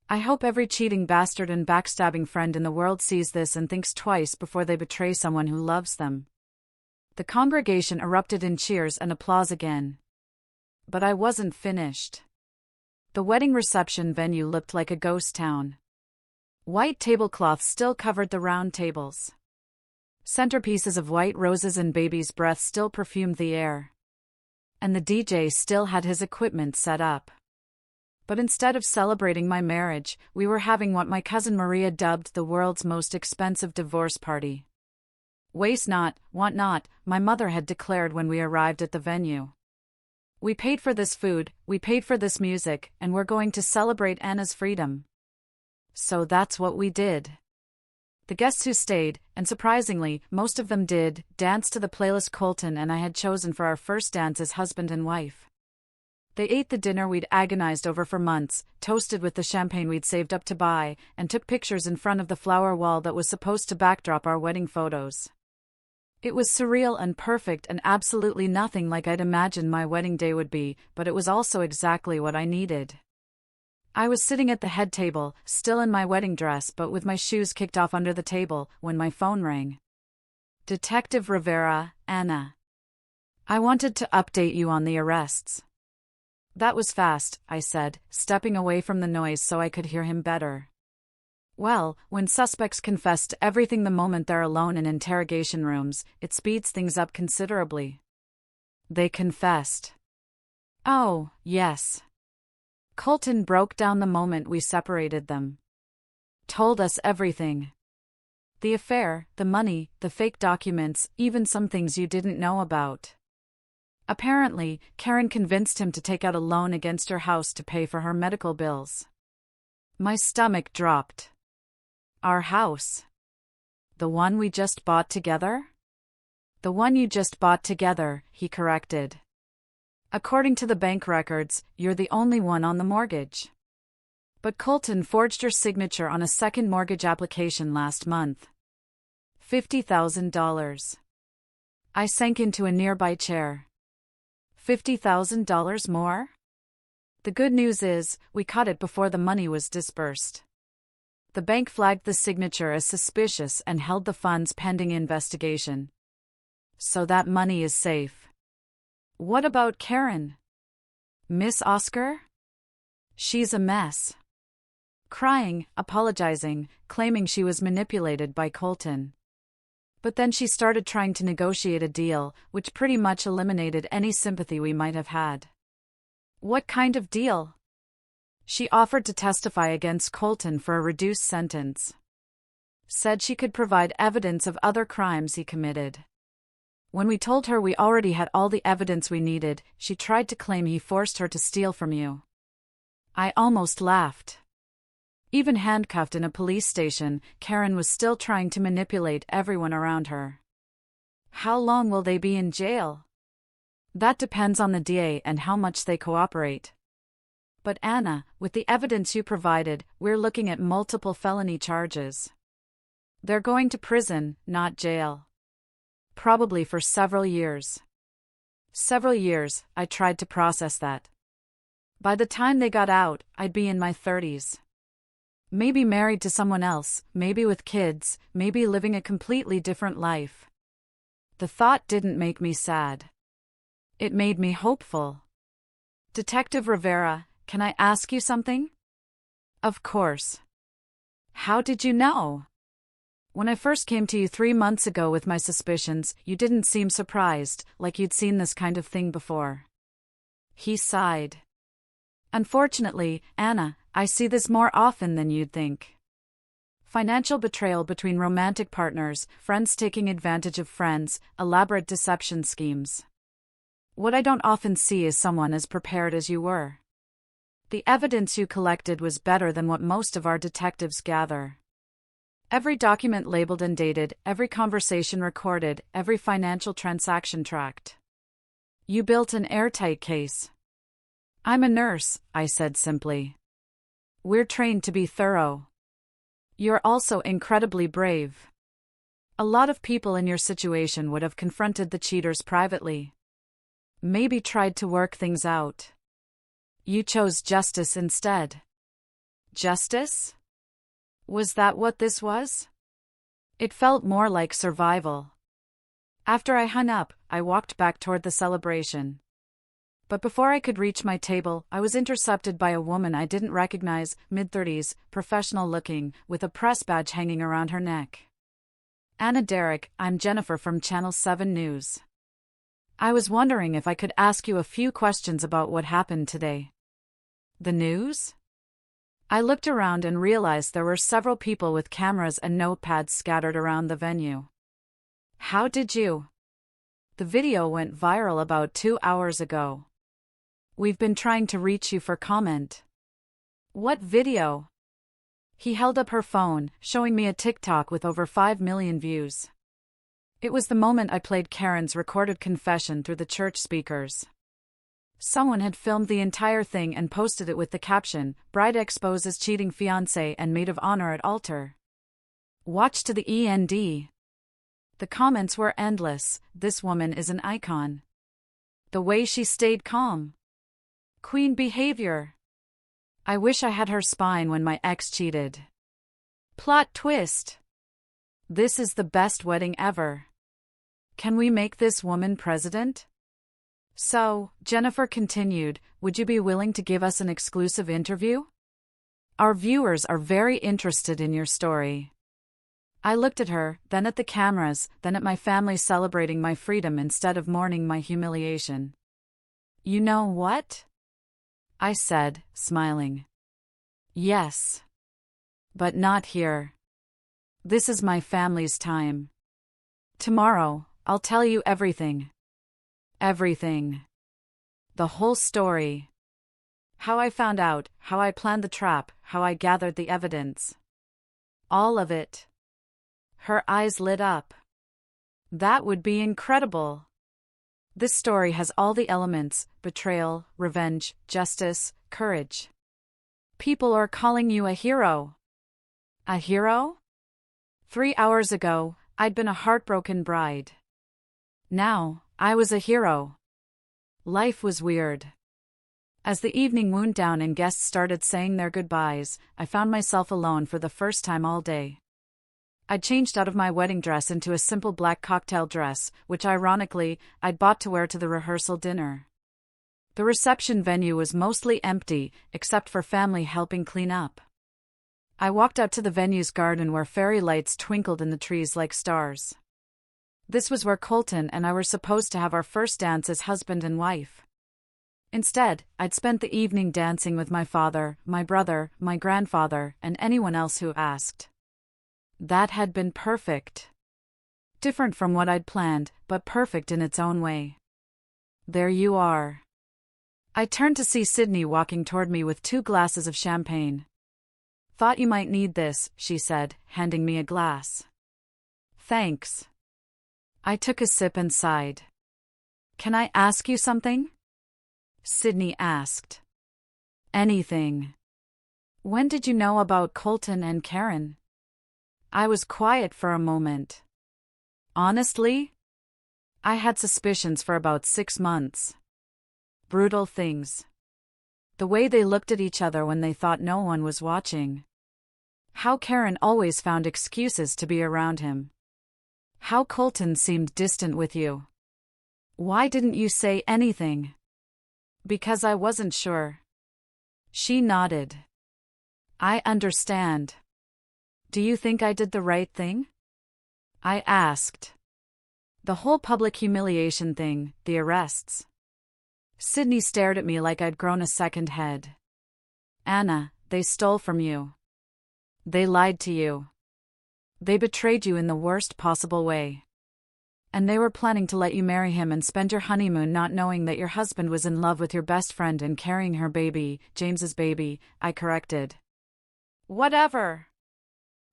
I hope every cheating bastard and backstabbing friend in the world sees this and thinks twice before they betray someone who loves them. The congregation erupted in cheers and applause again. But I wasn't finished. The wedding reception venue looked like a ghost town. White tablecloths still covered the round tables. Centerpieces of white roses and baby's breath still perfumed the air. And the DJ still had his equipment set up. But instead of celebrating my marriage, we were having what my cousin Maria dubbed the world's most expensive divorce party. Waste not, want not, my mother had declared when we arrived at the venue. We paid for this food, we paid for this music, and we're going to celebrate Anna's freedom. So that's what we did. The guests who stayed, and surprisingly, most of them did, danced to the playlist Colton and I had chosen for our first dance as husband and wife. They ate the dinner we'd agonized over for months, toasted with the champagne we'd saved up to buy, and took pictures in front of the flower wall that was supposed to backdrop our wedding photos. It was surreal and perfect and absolutely nothing like I'd imagined my wedding day would be, but it was also exactly what I needed. I was sitting at the head table, still in my wedding dress but with my shoes kicked off under the table, when my phone rang. Detective Rivera, Anna. I wanted to update you on the arrests. That was fast, I said, stepping away from the noise so I could hear him better. Well, when suspects confess to everything the moment they're alone in interrogation rooms, it speeds things up considerably. They confessed. Oh, yes. Colton broke down the moment we separated them. Told us everything. The affair, the money, the fake documents, even some things you didn't know about. Apparently, Karen convinced him to take out a loan against her house to pay for her medical bills. My stomach dropped. Our house. The one we just bought together? The one you just bought together, he corrected. According to the bank records, you're the only one on the mortgage. But Colton forged your signature on a second mortgage application last month. $50,000. I sank into a nearby chair. $50,000 more? The good news is, we caught it before the money was disbursed. The bank flagged the signature as suspicious and held the funds pending investigation. So that money is safe. What about Karen? Miss Oscar? She's a mess. Crying, apologizing, claiming she was manipulated by Colton. But then she started trying to negotiate a deal, which pretty much eliminated any sympathy we might have had. What kind of deal? She offered to testify against Colton for a reduced sentence. Said she could provide evidence of other crimes he committed. When we told her we already had all the evidence we needed, she tried to claim he forced her to steal from you. I almost laughed. Even handcuffed in a police station, Karen was still trying to manipulate everyone around her. How long will they be in jail? That depends on the DA and how much they cooperate. But Anna, with the evidence you provided, we're looking at multiple felony charges. They're going to prison, not jail. Probably for several years. Several years, I tried to process that. By the time they got out, I'd be in my 30s. Maybe married to someone else, maybe with kids, maybe living a completely different life. The thought didn't make me sad. It made me hopeful. Detective Rivera, can I ask you something? Of course. How did you know? When I first came to you 3 months ago with my suspicions, you didn't seem surprised, like you'd seen this kind of thing before. He sighed. Unfortunately, Anna, I see this more often than you'd think. Financial betrayal between romantic partners, friends taking advantage of friends, elaborate deception schemes. What I don't often see is someone as prepared as you were. The evidence you collected was better than what most of our detectives gather. Every document labeled and dated, every conversation recorded, every financial transaction tracked. You built an airtight case. I'm a nurse, I said simply. We're trained to be thorough. You're also incredibly brave. A lot of people in your situation would have confronted the cheaters privately. Maybe tried to work things out. You chose justice instead. Justice? Was that what this was? It felt more like survival. After I hung up, I walked back toward the celebration. But before I could reach my table, I was intercepted by a woman I didn't recognize, mid-30s, professional-looking, with a press badge hanging around her neck. Anna Derrick, I'm Jennifer from Channel 7 News. I was wondering if I could ask you a few questions about what happened today. The news? I looked around and realized there were several people with cameras and notepads scattered around the venue. How did you? The video went viral about 2 hours ago. We've been trying to reach you for comment. What video? He held up her phone, showing me a TikTok with over 5 million views. It was the moment I played Karen's recorded confession through the church speakers. Someone had filmed the entire thing and posted it with the caption, "Bride exposes cheating fiancé and maid of honor at altar. Watch to the end." The comments were endless. This woman is an icon. The way she stayed calm. Queen behavior. I wish I had her spine when my ex cheated. Plot twist. This is the best wedding ever. Can we make this woman president? So, Jennifer continued, would you be willing to give us an exclusive interview? Our viewers are very interested in your story. I looked at her, then at the cameras, then at my family celebrating my freedom instead of mourning my humiliation. You know what? I said, smiling. Yes. But not here. This is my family's time. Tomorrow, I'll tell you everything. Everything. The whole story. How I found out, how I planned the trap, how I gathered the evidence. All of it. Her eyes lit up. That would be incredible. This story has all the elements: betrayal, revenge, justice, courage. People are calling you a hero. A hero? 3 hours ago, I'd been a heartbroken bride. Now, I was a hero. Life was weird. As the evening wound down and guests started saying their goodbyes, I found myself alone for the first time all day. I'd changed out of my wedding dress into a simple black cocktail dress, which ironically, I'd bought to wear to the rehearsal dinner. The reception venue was mostly empty, except for family helping clean up. I walked out to the venue's garden where fairy lights twinkled in the trees like stars. This was where Colton and I were supposed to have our first dance as husband and wife. Instead, I'd spent the evening dancing with my father, my brother, my grandfather, and anyone else who asked. That had been perfect. Different from what I'd planned, but perfect in its own way. There you are. I turned to see Sydney walking toward me with 2 glasses of champagne. Thought you might need this, she said, handing me a glass. Thanks. I took a sip and sighed. Can I ask you something? Sydney asked. Anything. When did you know about Colton and Karen? I was quiet for a moment. Honestly? I had suspicions for about 6 months. Brutal things. The way they looked at each other when they thought no one was watching. How Karen always found excuses to be around him. How Colton seemed distant with you. Why didn't you say anything? Because I wasn't sure. She nodded. I understand. Do you think I did the right thing? I asked. The whole public humiliation thing, the arrests. Sydney stared at me like I'd grown a second head. Anna, they stole from you. They lied to you. They betrayed you in the worst possible way. And they were planning to let you marry him and spend your honeymoon not knowing that your husband was in love with your best friend and carrying her baby, James's baby, I corrected. Whatever.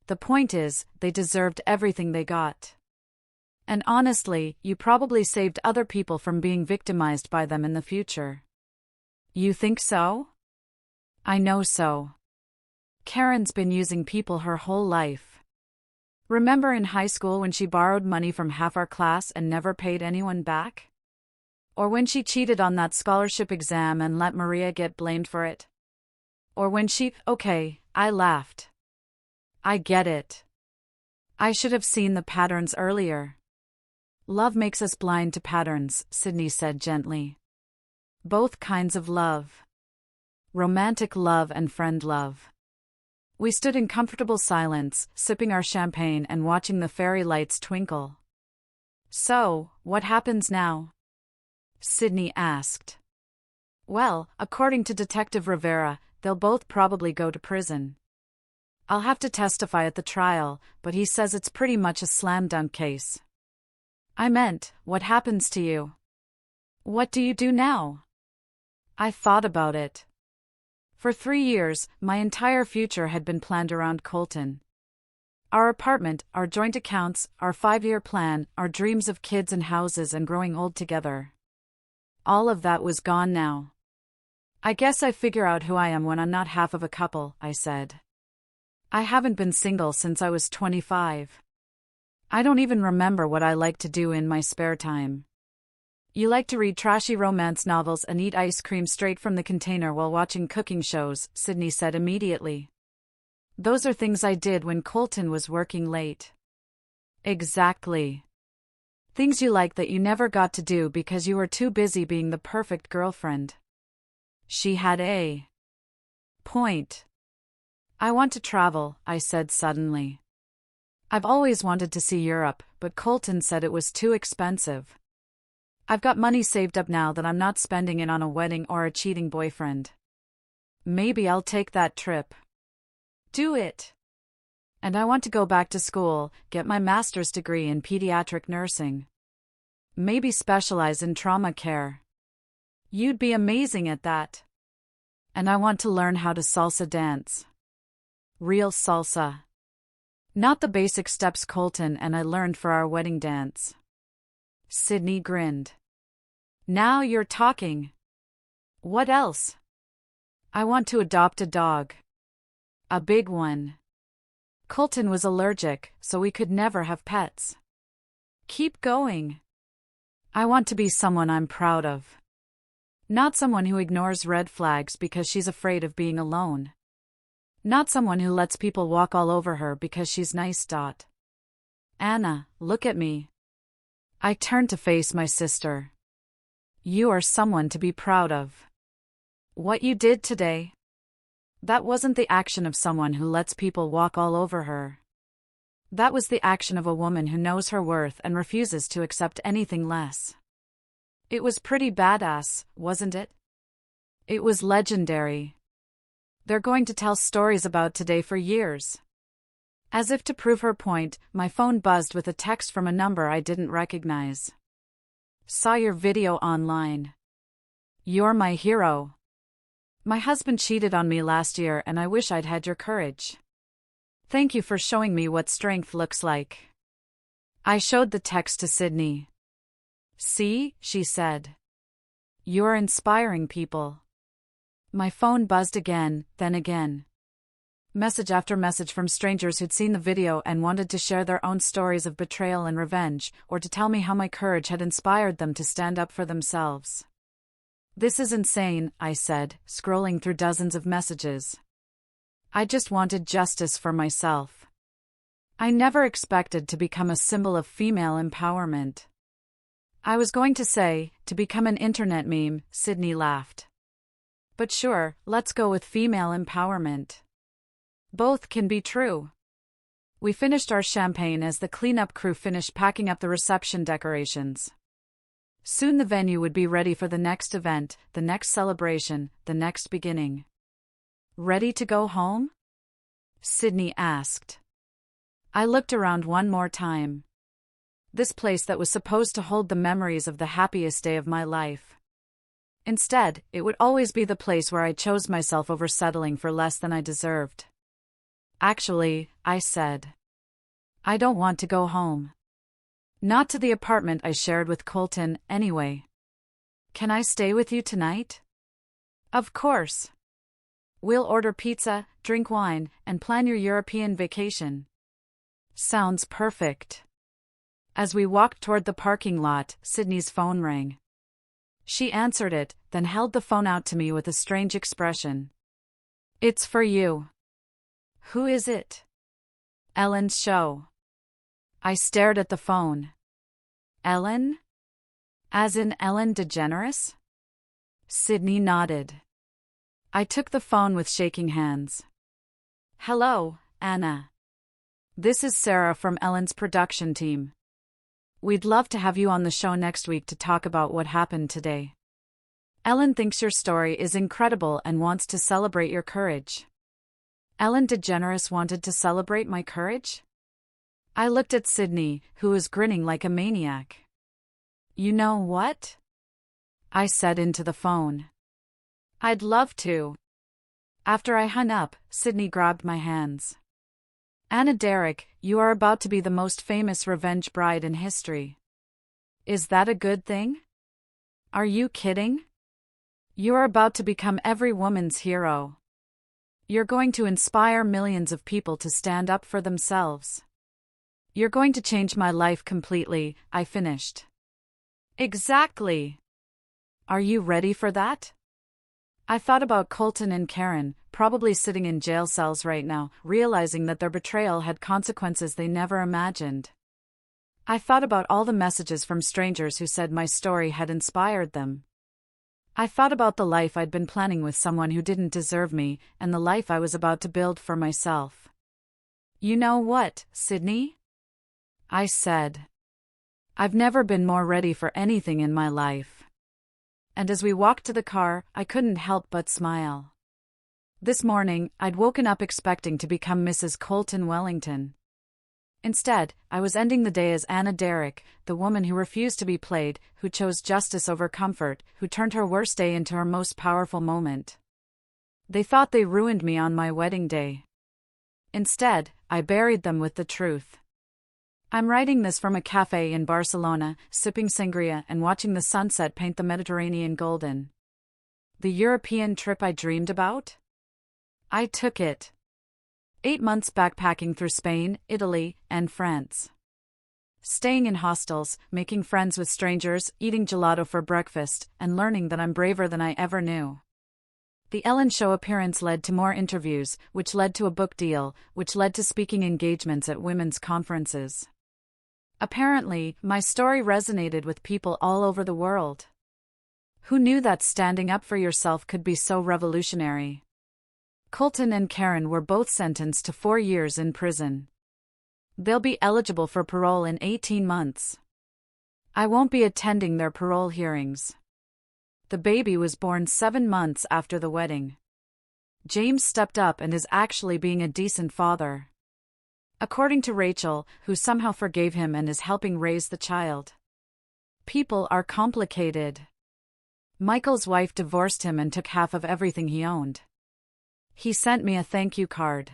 The point is, they deserved everything they got. And honestly, you probably saved other people from being victimized by them in the future. You think so? I know so. Karen's been using people her whole life. Remember in high school when she borrowed money from half our class and never paid anyone back? Or when she cheated on that scholarship exam and let Maria get blamed for it? Or when okay, I laughed. I get it. I should have seen the patterns earlier. Love makes us blind to patterns, Sydney said gently. Both kinds of love. Romantic love and friend love. We stood in comfortable silence, sipping our champagne and watching the fairy lights twinkle. So, what happens now? Sydney asked. Well, according to Detective Rivera, they'll both probably go to prison. I'll have to testify at the trial, but he says it's pretty much a slam-dunk case. I meant, what happens to you? What do you do now? I thought about it. For 3 years, my entire future had been planned around Colton. Our apartment, our joint accounts, our 5-year plan, our dreams of kids and houses and growing old together. All of that was gone now. I guess I figure out who I am when I'm not half of a couple, I said. I haven't been single since I was 25. I don't even remember what I like to do in my spare time. You like to read trashy romance novels and eat ice cream straight from the container while watching cooking shows, Sydney said immediately. Those are things I did when Colton was working late. Exactly. Things you like that you never got to do because you were too busy being the perfect girlfriend. She had a point. I want to travel, I said suddenly. I've always wanted to see Europe, but Colton said it was too expensive. I've got money saved up now that I'm not spending it on a wedding or a cheating boyfriend. Maybe I'll take that trip. Do it. And I want to go back to school, get my master's degree in pediatric nursing. Maybe specialize in trauma care. You'd be amazing at that. And I want to learn how to salsa dance. Real salsa. Not the basic steps Colton and I learned for our wedding dance. Sydney grinned. Now you're talking. What else? I want to adopt a dog. A big one. Colton was allergic, so we could never have pets. Keep going. I want to be someone I'm proud of. Not someone who ignores red flags because she's afraid of being alone. Not someone who lets people walk all over her because she's nice. Anna, look at me. I turned to face my sister. You are someone to be proud of. What you did today. That wasn't the action of someone who lets people walk all over her. That was the action of a woman who knows her worth and refuses to accept anything less. It was pretty badass, wasn't it? It was legendary. They're going to tell stories about today for years. As if to prove her point, my phone buzzed with a text from a number I didn't recognize. Saw your video online. You're my hero. My husband cheated on me last year and I wish I'd had your courage. Thank you for showing me what strength looks like. I showed the text to Sydney. See, she said. You're inspiring people. My phone buzzed again, then again. Message after message from strangers who'd seen the video and wanted to share their own stories of betrayal and revenge, or to tell me how my courage had inspired them to stand up for themselves. This is insane, I said, scrolling through dozens of messages. I just wanted justice for myself. I never expected to become a symbol of female empowerment. I was going to say, to become an internet meme, Sydney laughed. But sure, let's go with female empowerment. Both can be true. We finished our champagne as the cleanup crew finished packing up the reception decorations. Soon the venue would be ready for the next event, the next celebration, the next beginning. Ready to go home? Sydney asked. I looked around one more time. This place that was supposed to hold the memories of the happiest day of my life. Instead, it would always be the place where I chose myself over settling for less than I deserved. Actually, I said. I don't want to go home. Not to the apartment I shared with Colton, anyway. Can I stay with you tonight? Of course. We'll order pizza, drink wine, and plan your European vacation. Sounds perfect. As we walked toward the parking lot, Sydney's phone rang. She answered it, then held the phone out to me with a strange expression. It's for you. Who is it? Ellen's show. I stared at the phone. Ellen? As in Ellen DeGeneres? Sydney nodded. I took the phone with shaking hands. Hello, Anna. This is Sarah from Ellen's production team. We'd love to have you on the show next week to talk about what happened today. Ellen thinks your story is incredible and wants to celebrate your courage. Ellen DeGeneres wanted to celebrate my courage? I looked at Sydney, who was grinning like a maniac. You know what? I said into the phone. I'd love to. After I hung up, Sydney grabbed my hands. Anna Derrick, you are about to be the most famous revenge bride in history. Is that a good thing? Are you kidding? You are about to become every woman's hero. You're going to inspire millions of people to stand up for themselves. You're going to change my life completely, I finished. Exactly. Are you ready for that? I thought about Colton and Karen, probably sitting in jail cells right now, realizing that their betrayal had consequences they never imagined. I thought about all the messages from strangers who said my story had inspired them. I thought about the life I'd been planning with someone who didn't deserve me, and the life I was about to build for myself. You know what, Sydney? I said. I've never been more ready for anything in my life. And as we walked to the car, I couldn't help but smile. This morning, I'd woken up expecting to become Mrs. Colton Wellington. Instead, I was ending the day as Anna Derrick, the woman who refused to be played, who chose justice over comfort, who turned her worst day into her most powerful moment. They thought they ruined me on my wedding day. Instead, I buried them with the truth. I'm writing this from a cafe in Barcelona, sipping sangria and watching the sunset paint the Mediterranean golden. The European trip I dreamed about? I took it. 8 months backpacking through Spain, Italy, and France. Staying in hostels, making friends with strangers, eating gelato for breakfast, and learning that I'm braver than I ever knew. The Ellen Show appearance led to more interviews, which led to a book deal, which led to speaking engagements at women's conferences. Apparently, my story resonated with people all over the world. Who knew that standing up for yourself could be so revolutionary? Colton and Karen were both sentenced to 4 years in prison. They'll be eligible for parole in 18 months. I won't be attending their parole hearings. The baby was born 7 months after the wedding. James stepped up and is actually being a decent father. According to Rachel, who somehow forgave him and is helping raise the child. People are complicated. Michael's wife divorced him and took half of everything he owned. He sent me a thank you card.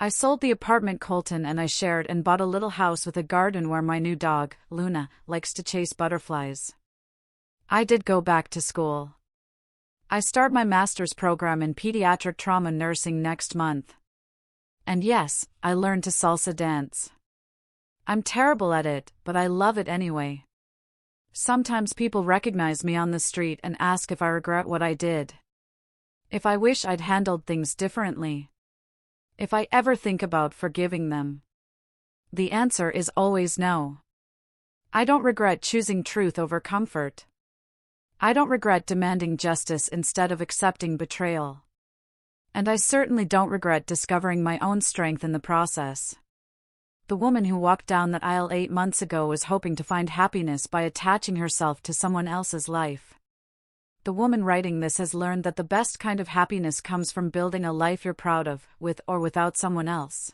I sold the apartment Colton and I shared and bought a little house with a garden where my new dog, Luna, likes to chase butterflies. I did go back to school. I start my master's program in pediatric trauma nursing next month. And yes, I learned to salsa dance. I'm terrible at it, but I love it anyway. Sometimes people recognize me on the street and ask if I regret what I did. If I wish I'd handled things differently. If I ever think about forgiving them. The answer is always no. I don't regret choosing truth over comfort. I don't regret demanding justice instead of accepting betrayal. And I certainly don't regret discovering my own strength in the process. The woman who walked down that aisle 8 months ago was hoping to find happiness by attaching herself to someone else's life. The woman writing this has learned that the best kind of happiness comes from building a life you're proud of, with or without someone else.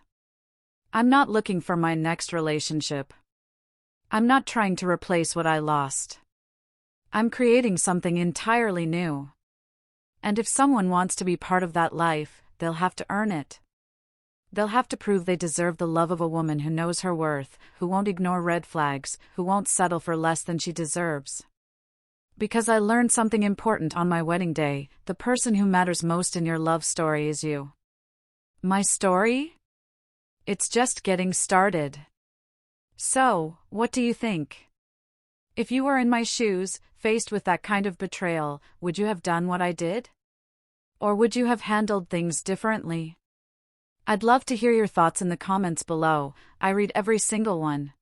I'm not looking for my next relationship. I'm not trying to replace what I lost. I'm creating something entirely new. And if someone wants to be part of that life, they'll have to earn it. They'll have to prove they deserve the love of a woman who knows her worth, who won't ignore red flags, who won't settle for less than she deserves. Because I learned something important on my wedding day, the person who matters most in your love story is you. My story? It's just getting started. So, what do you think? If you were in my shoes, faced with that kind of betrayal, would you have done what I did? Or would you have handled things differently? I'd love to hear your thoughts in the comments below. I read every single one.